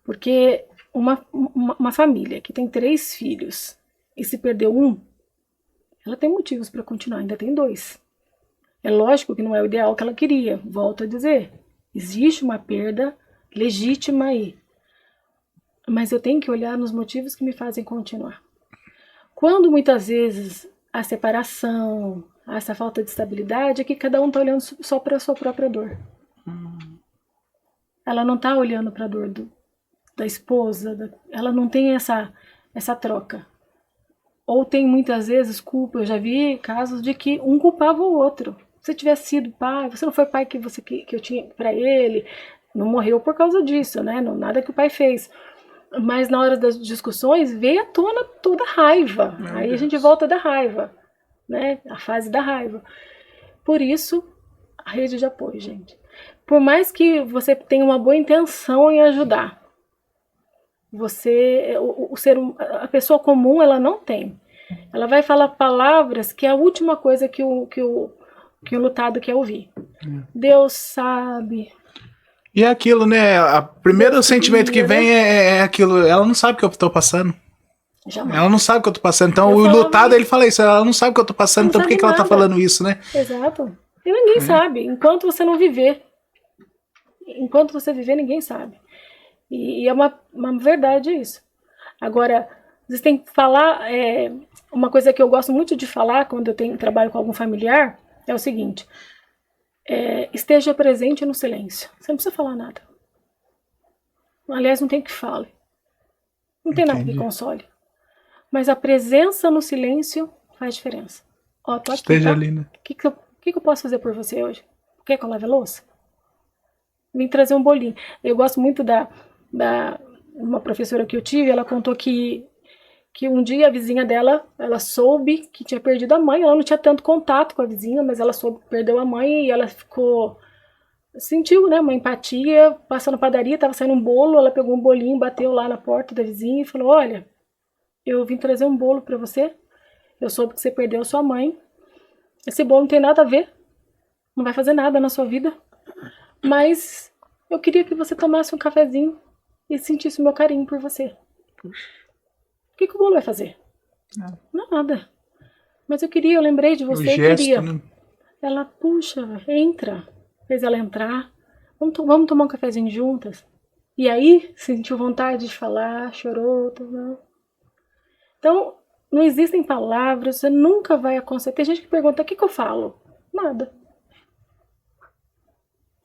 Porque uma família que tem 3 filhos e se perdeu um, ela tem motivos para continuar, ainda tem 2. É lógico que não é o ideal que ela queria, volto a dizer. Existe uma perda legítima aí. Mas eu tenho que olhar nos motivos que me fazem continuar. Quando muitas vezes a separação, essa falta de estabilidade, é que cada um está olhando só para a sua própria dor. Ela não está olhando para a dor da esposa, ela não tem essa troca. Ou tem muitas vezes culpa, eu já vi casos de que um culpava o outro. Se você tivesse sido pai, você não foi pai que eu tinha para ele, não morreu por causa disso, né? Não, nada que o pai fez. Mas na hora das discussões veio à tona toda a raiva. Aí a gente volta da raiva, né? A fase da raiva. Por isso, a rede de apoio, gente. Por mais que você tenha uma boa intenção em ajudar, a pessoa comum ela não tem. Ela vai falar palavras que é a última coisa que o lutado quer ouvir. Deus sabe. E é aquilo, né? O primeiro sentimento que vem é aquilo. Ela não sabe o que eu tô passando. Jamais. Ela não sabe o que eu tô passando. Então o lutado, ele fala isso. Ela não sabe o que eu tô passando, então por que ela tá falando isso, né? Exato. E ninguém sabe. Enquanto você não viver. Enquanto você viver, ninguém sabe. E é uma verdade isso. Agora, vocês têm que falar... uma coisa que eu gosto muito de falar quando eu trabalho com algum familiar é o seguinte: esteja presente no silêncio. Você não precisa falar nada. Aliás, não tem que fale. Não tem nada que console. Mas a presença no silêncio faz diferença. Ó, tô aqui, esteja tá? ali, né? O que eu posso fazer por você hoje? Quer que eu lave a louça? Vim trazer um bolinho. Eu gosto muito uma professora que eu tive, ela contou que um dia a vizinha dela, ela soube que tinha perdido a mãe. Ela não tinha tanto contato com a vizinha, mas ela soube que perdeu a mãe e ela sentiu, né, uma empatia. Passando na padaria, tava saindo um bolo, ela pegou um bolinho, bateu lá na porta da vizinha e falou: olha, eu vim trazer um bolo para você. Eu soube que você perdeu a sua mãe. Esse bolo não tem nada a ver, não vai fazer nada na sua vida, mas eu queria que você tomasse um cafezinho e sentisse o meu carinho por você. O que o bolo vai fazer? Nada. Mas eu lembrei de você e queria. Né? Ela, puxa, entra. Fez ela entrar. Vamos tomar um cafezinho juntas? E aí, sentiu vontade de falar, chorou, não. Então, não existem palavras, você nunca vai aconselhar. Tem gente que pergunta, o que eu falo? Nada.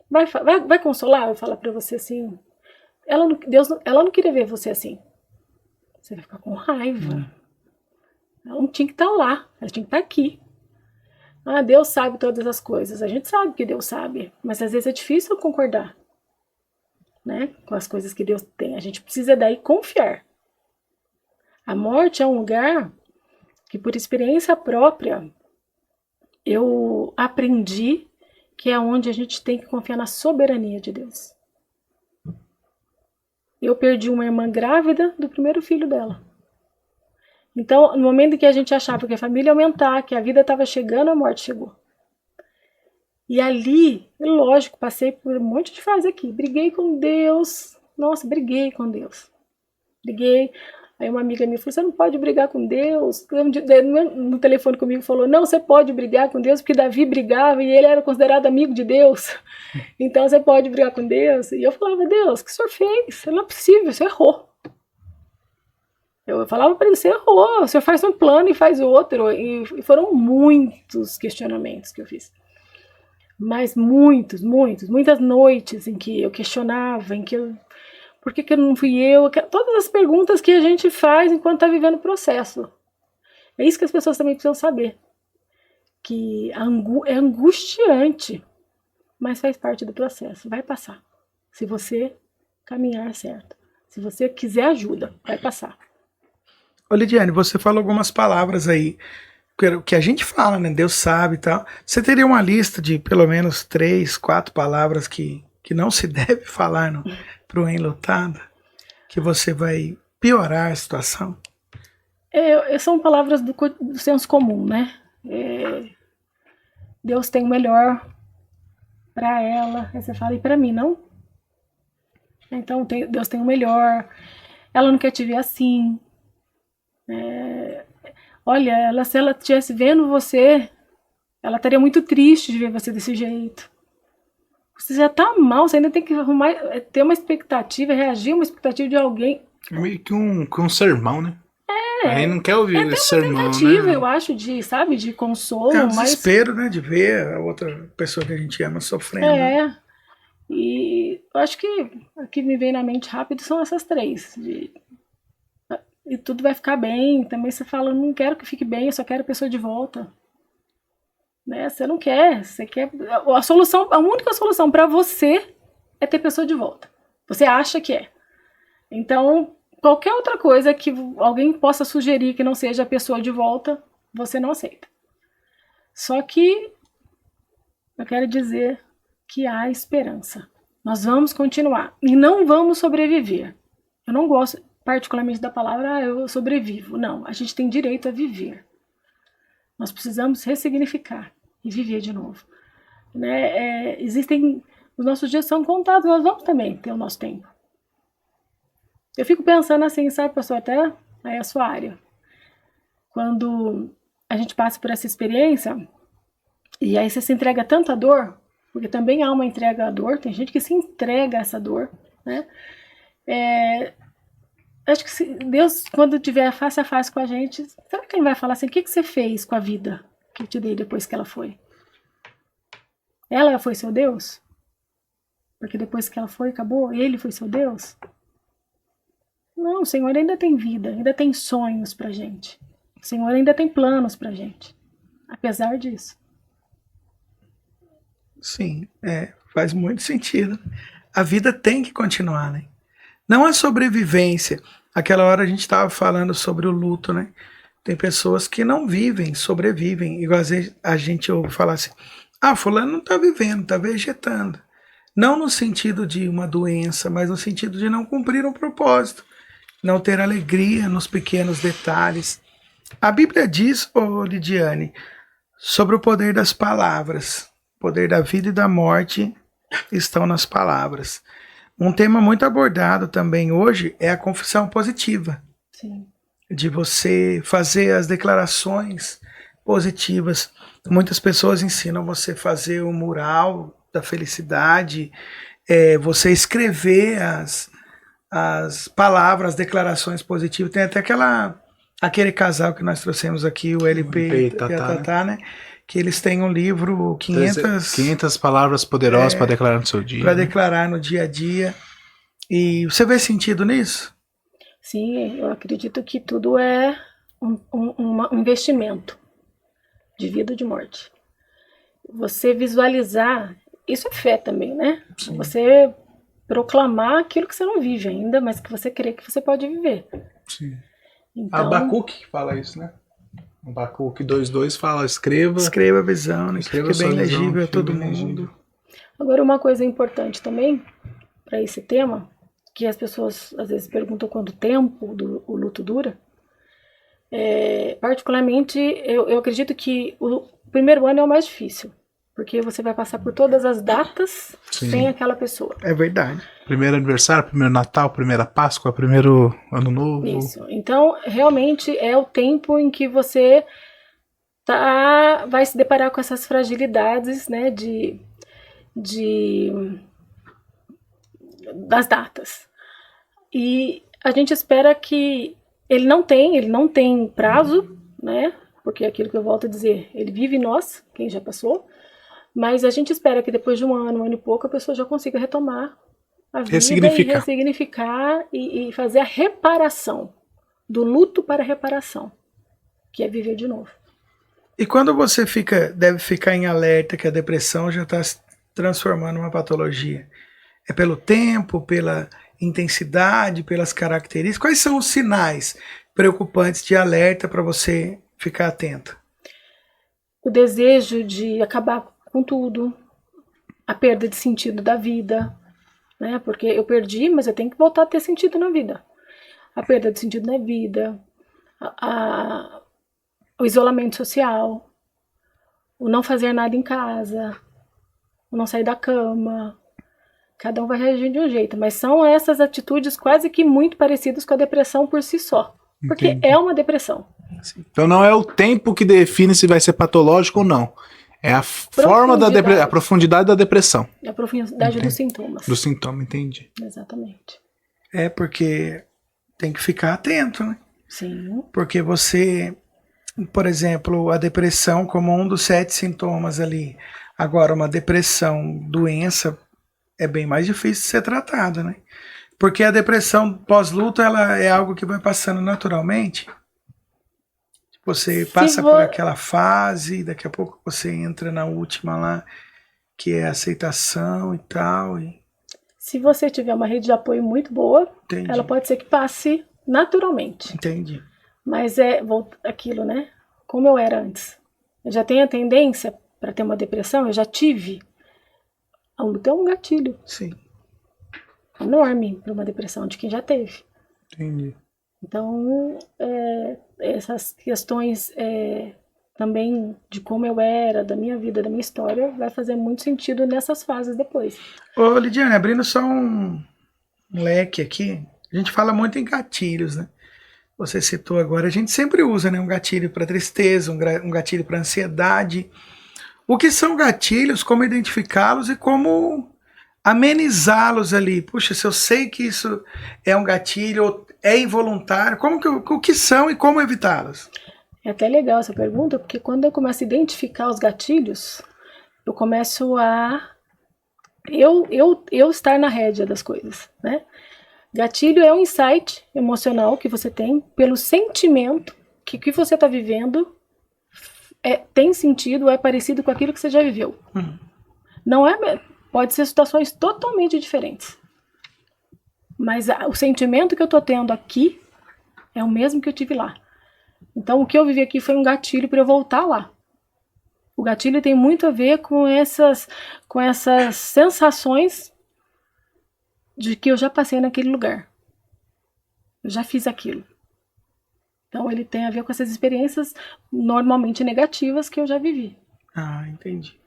Vai consolar? Eu falar pra você assim, ela não queria ver você assim. Você vai ficar com raiva. Ela não tinha que estar lá, ela tinha que estar aqui. Ah, Deus sabe todas as coisas. A gente sabe que Deus sabe, mas às vezes é difícil concordar, né, com as coisas que Deus tem. A gente precisa daí confiar. A morte é um lugar que, por experiência própria, eu aprendi que é onde a gente tem que confiar na soberania de Deus. Eu perdi uma irmã grávida do primeiro filho dela. Então, no momento em que a gente achava que a família ia aumentar, que a vida estava chegando, a morte chegou. E ali, lógico, passei por um monte de fase aqui. Briguei com Deus. Nossa, briguei com Deus. Briguei. Aí uma amiga minha falou, você não pode brigar com Deus. No telefone comigo falou, não, você pode brigar com Deus, porque Davi brigava e ele era considerado amigo de Deus. Então você pode brigar com Deus. E eu falava, Deus, o que o senhor fez? Não é possível, você errou. Eu falava para ele, você errou, o senhor faz um plano e faz outro. E foram muitos questionamentos que eu fiz. Mas muitas noites em que eu questionava, em que eu... Por que não fui eu? Todas as perguntas que a gente faz enquanto está vivendo o processo. É isso que as pessoas também precisam saber. Que é angustiante, mas faz parte do processo. Vai passar. Se você caminhar certo. Se você quiser ajuda, vai passar. Ô Lidiane, você falou algumas palavras aí, que a gente fala, né? Deus sabe e tal. Você teria uma lista de pelo menos 3, 4 palavras que não se deve falar para o enlutado? Que você vai piorar a situação? São palavras do senso comum, né? Deus tem o melhor para ela. Aí você fala, e para mim, não? Então, Deus tem o melhor. Ela não quer te ver assim. Olha, se ela estivesse vendo você, ela estaria muito triste de ver você desse jeito. Você já tá mal, você ainda tem que ter uma expectativa, reagir a uma expectativa de alguém. É meio que um sermão, né? Aí não quer ouvir esse sermão, né? É uma tentativa, eu acho, de consolo. É um desespero, né? De ver a outra pessoa que a gente ama sofrendo. E eu acho que o que me vem na mente rápido são essas 3. E tudo vai ficar bem. Também você fala, não quero que fique bem, eu só quero a pessoa de volta. Né? Você não quer, você quer... A única solução para você é ter pessoa de volta. Você acha que é. Então, qualquer outra coisa que alguém possa sugerir que não seja a pessoa de volta, você não aceita. Só que eu quero dizer que há esperança. Nós vamos continuar e não vamos sobreviver. Eu não gosto particularmente da palavra eu sobrevivo. Não, a gente tem direito a viver. Nós precisamos ressignificar e viver de novo. Né? Os nossos dias são contados, nós vamos também ter o nosso tempo. Eu fico pensando assim, sabe, pastor, até aí a sua área. Quando a gente passa por essa experiência, e aí você se entrega tanto à dor, porque também há uma entrega à dor, tem gente que se entrega a essa dor, né? Acho que Deus, quando estiver face a face com a gente, será que ele vai falar assim, o que você fez com a vida que eu te dei depois que ela foi? Ela foi seu Deus? Porque depois que ela foi, acabou? Ele foi seu Deus? Não, o Senhor ainda tem vida, ainda tem sonhos pra gente. O Senhor ainda tem planos pra gente. Apesar disso. Sim, faz muito sentido. A vida tem que continuar, né? Não a sobrevivência. Aquela hora a gente estava falando sobre o luto, né? Tem pessoas que não vivem, sobrevivem. Igual a gente ouve falar assim, fulano não está vivendo, está vegetando. Não no sentido de uma doença, mas no sentido de não cumprir um propósito. Não ter alegria nos pequenos detalhes. A Bíblia diz, Lidiane, sobre o poder das palavras. O poder da vida e da morte estão nas palavras. Um tema muito abordado também hoje é a confissão positiva. Sim. De você fazer as declarações positivas. Muitas pessoas ensinam você a fazer o mural da felicidade, você escrever as palavras, as declarações positivas. Tem até aquele casal que nós trouxemos aqui, o LP e a Tatá, né? Que eles têm um livro, 500 palavras poderosas para declarar no seu dia. Para declarar no dia a dia. E você vê sentido nisso? Sim, eu acredito que tudo é um investimento de vida ou de morte. Você visualizar, isso é fé também, né? Sim. Você proclamar aquilo que você não vive ainda, mas que você crê que você pode viver. Sim. Então, Abacuque fala isso, né? Abacuque 2:2 fala, escreva a visão, né? Escreva bem legível a todo mundo. Agora, uma coisa importante também para esse tema, que as pessoas às vezes perguntam quanto tempo o luto dura. Particularmente, eu acredito que o primeiro ano é o mais difícil, porque você vai passar por todas as datas sem aquela pessoa. É verdade. Primeiro aniversário, primeiro Natal, primeira Páscoa, primeiro Ano Novo. Isso. Então, realmente é o tempo em que você vai se deparar com essas fragilidades, né, das datas. E a gente espera que ele não tem prazo, né? Porque é aquilo que eu volto a dizer, ele vive em nós, quem já passou, mas a gente espera que depois de um ano e pouco, a pessoa já consiga retomar a vida e ressignificar e fazer a reparação, do luto para a reparação, que é viver de novo. E quando você deve ficar em alerta que a depressão já está se transformando em uma patologia? É pelo tempo, pela intensidade, pelas características? Quais são os sinais preocupantes de alerta para você ficar atento? O desejo de acabar com tudo, a perda de sentido da vida, né? Porque eu perdi, mas eu tenho que voltar a ter sentido na vida. A perda de sentido na vida, o isolamento social, o não fazer nada em casa, o não sair da cama. Cada um vai reagir de um jeito, mas são essas atitudes quase que muito parecidas com a depressão por si só. Porque é uma depressão. Então não é o tempo que define se vai ser patológico ou não. É a forma da depressão, a profundidade da depressão. A profundidade dos sintomas. Do sintoma, entendi. Exatamente. Porque tem que ficar atento, né? Sim. Porque você, por exemplo, a depressão como um dos 7 sintomas ali. Agora, uma depressão, doença, é bem mais difícil de ser tratada, né? Porque a depressão pós-luto, ela é algo que vai passando naturalmente. Você passa por aquela fase, daqui a pouco você entra na última lá, que é a aceitação e tal. Se você tiver uma rede de apoio muito boa, Entendi. Ela pode ser que passe naturalmente. Entendi. Mas aquilo, né? Como eu era antes. Eu já tenho a tendência para ter uma depressão, eu já tive. O luto é um gatilho. Sim. Enorme para uma depressão de quem já teve. Entendi. Então, essas questões também de como eu era, da minha vida, da minha história, vai fazer muito sentido nessas fases depois. Ô, Lidiane, abrindo só um leque aqui, a gente fala muito em gatilhos, né? Você citou agora, a gente sempre usa, né, um gatilho para tristeza, um gatilho para ansiedade. O que são gatilhos, como identificá-los e como amenizá-los ali? Puxa, se eu sei que isso é um gatilho, é involuntário, o que são e como evitá-los? É até legal essa pergunta, porque quando eu começo a identificar os gatilhos, eu começo a eu estar na rédea das coisas, né? Gatilho é um insight emocional que você tem pelo sentimento que o que você está vivendo tem sentido, é parecido com aquilo que você já viveu. Não pode ser situações totalmente diferentes. Mas o sentimento que eu estou tendo aqui é o mesmo que eu tive lá. Então o que eu vivi aqui foi um gatilho para eu voltar lá. O gatilho tem muito a ver com essas sensações de que eu já passei naquele lugar. Eu já fiz aquilo. Então ele tem a ver com essas experiências normalmente negativas que eu já vivi. Ah, entendi.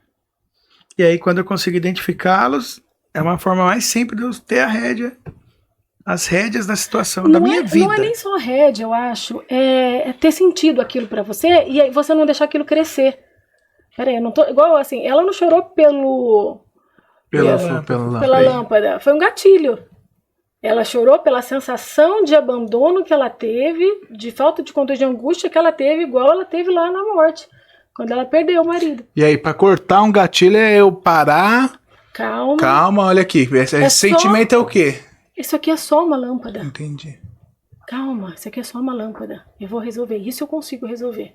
E aí quando eu consigo identificá-los, é uma forma mais simples de eu ter as rédeas da situação, da minha vida. Não é nem só rédea, eu acho. É ter sentido aquilo pra você e aí você não deixar aquilo crescer. Peraí, eu não tô... Igual assim, ela não chorou Pela lâmpada. Foi um gatilho. Ela chorou pela sensação de abandono que ela teve, de falta de controle, de angústia que ela teve, igual ela teve lá na morte, quando ela perdeu o marido. E aí, pra cortar um gatilho é eu parar... Calma, olha aqui. Esse sentimento é o quê? Isso aqui é só uma lâmpada. Entendi. Calma, isso aqui é só uma lâmpada. Eu vou resolver. Isso eu consigo resolver.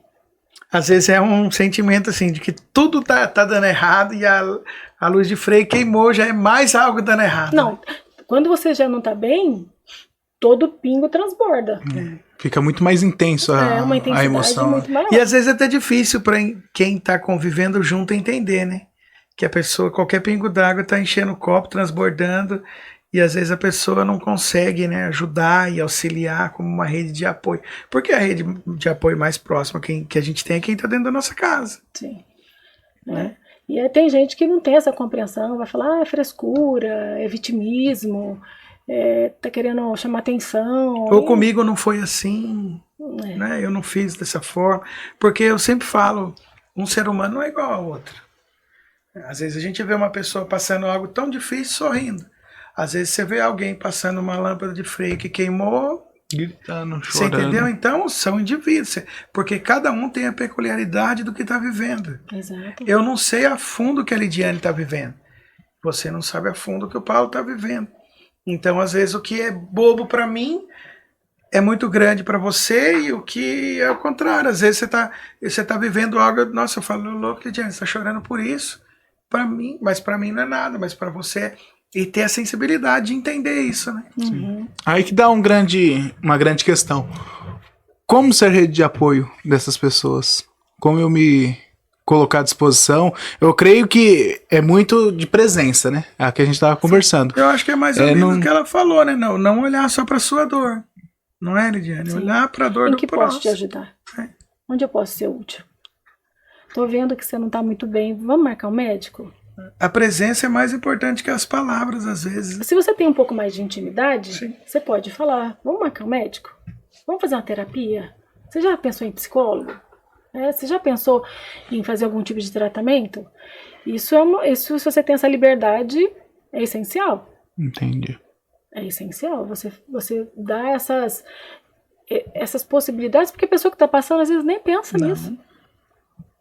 Às vezes é um sentimento assim, de que tudo tá dando errado e a luz de freio queimou, já é mais algo dando errado. Não, quando você já não tá bem, todo pingo transborda. Fica muito mais intenso uma intensidade a emoção. Muito maior. E às vezes é até difícil para quem tá convivendo junto entender, né? Que a pessoa, qualquer pingo d'água tá enchendo o copo, transbordando, e às vezes a pessoa não consegue, né, ajudar e auxiliar como uma rede de apoio. Porque a rede de apoio mais próxima que a gente tem é quem tá dentro da nossa casa. Sim. Né? E aí tem gente que não tem essa compreensão, vai falar, é frescura, é vitimismo, tá querendo chamar atenção. Ou comigo não foi assim, né? Eu não fiz dessa forma. Porque eu sempre falo, um ser humano não é igual ao outro. Às vezes a gente vê uma pessoa passando algo tão difícil sorrindo. Às vezes você vê alguém passando uma lâmpada de freio que queimou, gritando, chorando. Você entendeu? Então são indivíduos, porque cada um tem a peculiaridade do que está vivendo. Exato. Eu não sei a fundo o que a Lidiane está vivendo. Você não sabe a fundo o que o Paulo está vivendo. Então, às vezes, o que é bobo para mim é muito grande para você, e o que é o contrário. Às vezes você tá vivendo algo, nossa, eu falo, louco, Lidiane, você está chorando por isso? Para mim, mas para mim não é nada, mas para você... E ter a sensibilidade de entender isso, né? Uhum. Aí que dá uma grande questão. Como ser rede de apoio dessas pessoas? Como eu me colocar à disposição? Eu creio que é muito de presença, né? É a que a gente estava conversando. Eu acho que é mais ou menos o que ela falou, né? Não olhar só para sua dor. Não é, Lidiane? Sim. Olhar para a dor em do que próximo. posso te ajudar? Onde eu posso ser útil? Tô vendo que você não tá muito bem. Vamos marcar um médico? A presença é mais importante que as palavras, às vezes. Se você tem um pouco mais de intimidade, Sim. Você pode falar, vamos marcar um médico? Vamos fazer uma terapia? Você já pensou em psicólogo? Você já pensou em fazer algum tipo de tratamento? Isso, se você tem essa liberdade, é essencial. Entendi. É essencial você dar essas possibilidades, porque a pessoa que está passando, às vezes, nem pensa nisso.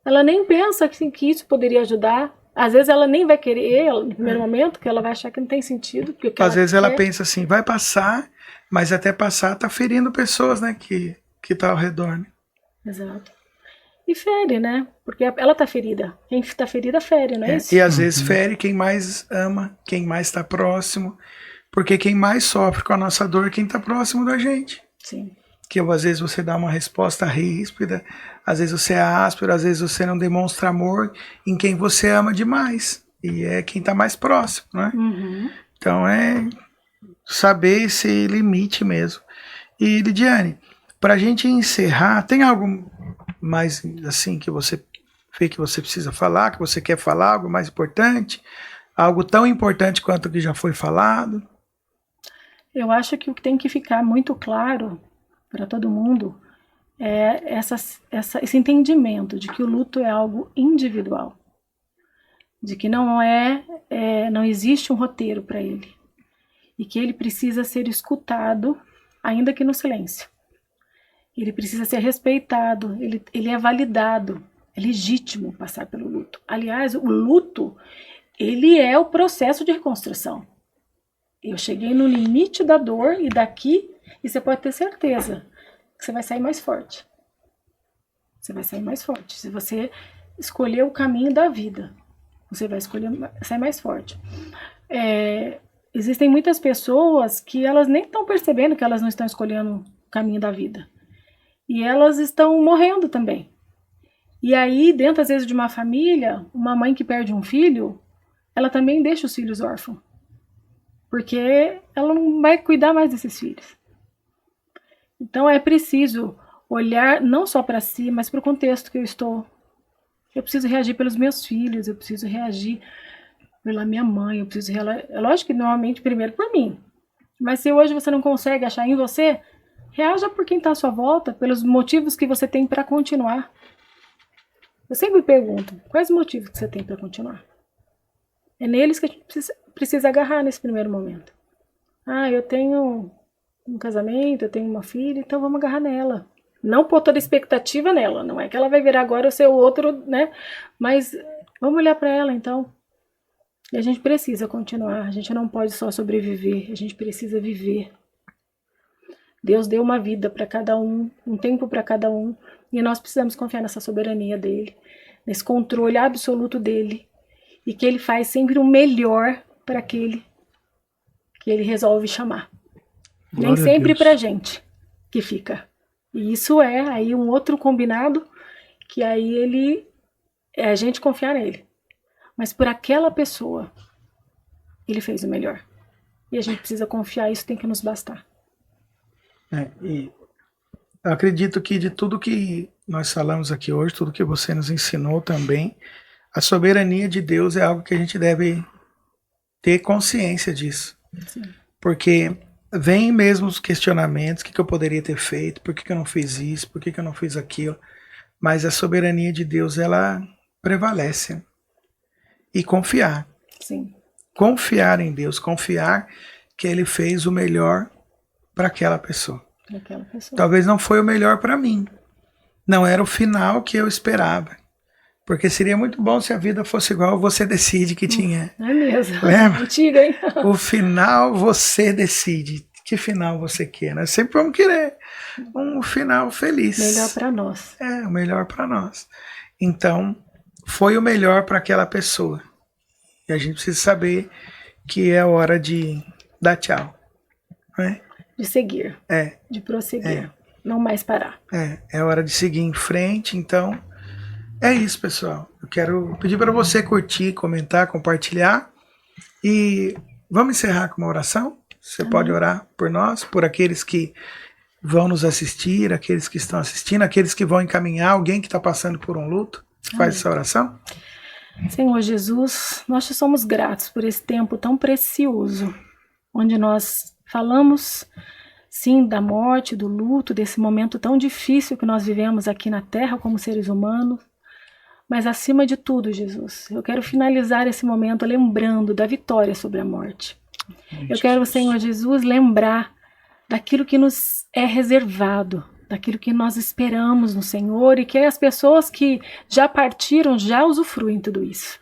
Ela nem pensa que isso poderia ajudar. Às vezes ela nem vai querer, no primeiro momento, que ela vai achar que não tem sentido. Às vezes ela pensa assim, vai passar, mas até passar tá ferindo pessoas, né, que tá ao redor, né? Exato. E fere, né? Porque ela tá ferida. Quem tá ferida fere, não é isso? E às vezes fere quem mais ama, quem mais está próximo, porque quem mais sofre com a nossa dor é quem tá próximo da gente. Sim. Que às vezes você dá uma resposta ríspida, às vezes você é áspero, às vezes você não demonstra amor em quem você ama demais. E é quem está mais próximo, né? Uhum. Então é saber esse limite mesmo. E Lidiane, para a gente encerrar, tem algo mais assim que você vê que você precisa falar, que você quer falar, algo mais importante? Algo tão importante quanto o que já foi falado? Eu acho que o que tem que ficar muito claro para todo mundo é esse entendimento de que o luto é algo individual, de que não existe um roteiro para ele, e que ele precisa ser escutado, ainda que no silêncio. Ele precisa ser respeitado, ele é validado, é legítimo passar pelo luto. Aliás, o luto, ele é o processo de reconstrução. Eu cheguei no limite da dor, e daqui, e você pode ter certeza que você vai sair mais forte. Você vai sair mais forte. Se você escolher o caminho da vida, você vai sair mais forte. Existem muitas pessoas que elas nem estão percebendo que elas não estão escolhendo o caminho da vida. E elas estão morrendo também. E aí, dentro, às vezes, de uma família, uma mãe que perde um filho, ela também deixa os filhos órfãos. Porque ela não vai cuidar mais desses filhos. Então é preciso olhar não só para si, mas para o contexto que eu estou. Eu preciso reagir pelos meus filhos, eu preciso reagir pela minha mãe, eu preciso reagir. É lógico que normalmente primeiro por mim. Mas se hoje você não consegue achar em você, reaja por quem está à sua volta, pelos motivos que você tem para continuar. Eu sempre pergunto, quais motivos que você tem para continuar? É neles que a gente precisa agarrar nesse primeiro momento. Ah, eu tenho um casamento, eu tenho uma filha, então vamos agarrar nela. Não pôr toda a expectativa nela, não é que ela vai virar agora o seu outro, né? Mas vamos olhar para ela, então. E a gente precisa continuar, a gente não pode só sobreviver, a gente precisa viver. Deus deu uma vida para cada um tempo para cada um, e nós precisamos confiar nessa soberania dele, nesse controle absoluto dele, e que ele faz sempre o melhor para aquele que ele resolve chamar. Glória Nem sempre a Deus. pra gente que fica. E isso é aí um outro combinado, que aí ele é a gente confiar nele. Mas por aquela pessoa, ele fez o melhor. E a gente precisa confiar, isso tem que nos bastar. E eu acredito que de tudo que nós falamos aqui hoje, tudo que você nos ensinou também, a soberania de Deus é algo que a gente deve ter consciência disso. Sim. Porque vem mesmo os questionamentos, o que eu poderia ter feito, por que eu não fiz isso, por que eu não fiz aquilo. Mas a soberania de Deus, ela prevalece. E confiar. Sim. Confiar em Deus, confiar que Ele fez o melhor para aquela pessoa. Aquela pessoa. Talvez não foi o melhor para mim. Não era o final que eu esperava. Porque seria muito bom se a vida fosse igual Você Decide que tinha. É mesmo. Lembra? Antiga, hein? O final você decide. Que final você quer? Nós sempre vamos querer um final feliz. Melhor para nós. É, o melhor para nós. Então, foi o melhor para aquela pessoa. E a gente precisa saber que é hora de dar tchau. Né? De seguir. É. De prosseguir. Não mais parar. É hora de seguir em frente. Então, é isso, pessoal. Eu quero pedir para você curtir, comentar, compartilhar. E vamos encerrar com uma oração? Você pode orar por nós, por aqueles que vão nos assistir, aqueles que estão assistindo, aqueles que vão encaminhar, alguém que está passando por um luto. Você faz essa oração? Senhor Jesus, nós te somos gratos por esse tempo tão precioso, onde nós falamos, sim, da morte, do luto, desse momento tão difícil que nós vivemos aqui na Terra como seres humanos. Mas acima de tudo, Jesus, eu quero finalizar esse momento lembrando da vitória sobre a morte. Eu quero, Senhor Jesus, lembrar daquilo que nos é reservado, daquilo que nós esperamos no Senhor e que as pessoas que já partiram já usufruem tudo isso.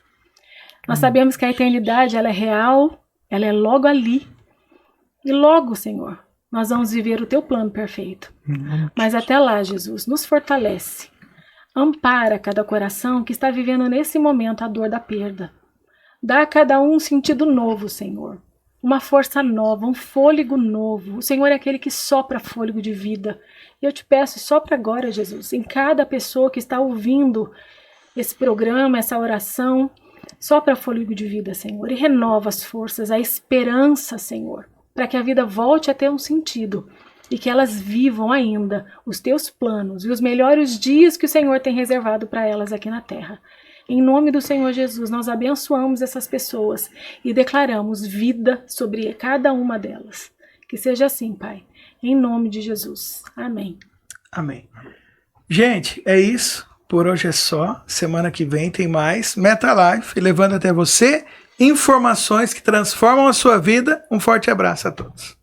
Nós sabemos que a eternidade ela é real, ela é logo ali. E logo, Senhor, nós vamos viver o teu plano perfeito. Mas até lá, Jesus, nos fortalece. Ampara cada coração que está vivendo nesse momento a dor da perda. Dá a cada um um sentido novo, Senhor. Uma força nova, um fôlego novo. O Senhor é aquele que sopra fôlego de vida. E eu te peço, sopra agora, Jesus, em cada pessoa que está ouvindo esse programa, essa oração. Sopra fôlego de vida, Senhor, e renova as forças, a esperança, Senhor, para que a vida volte a ter um sentido e que elas vivam ainda os teus planos e os melhores dias que o Senhor tem reservado para elas aqui na terra. Em nome do Senhor Jesus, nós abençoamos essas pessoas e declaramos vida sobre cada uma delas. Que seja assim, Pai. Em nome de Jesus. Amém. Amém. Gente, é isso. Por hoje é só. Semana que vem tem mais MetaLife, levando até você informações que transformam a sua vida. Um forte abraço a todos.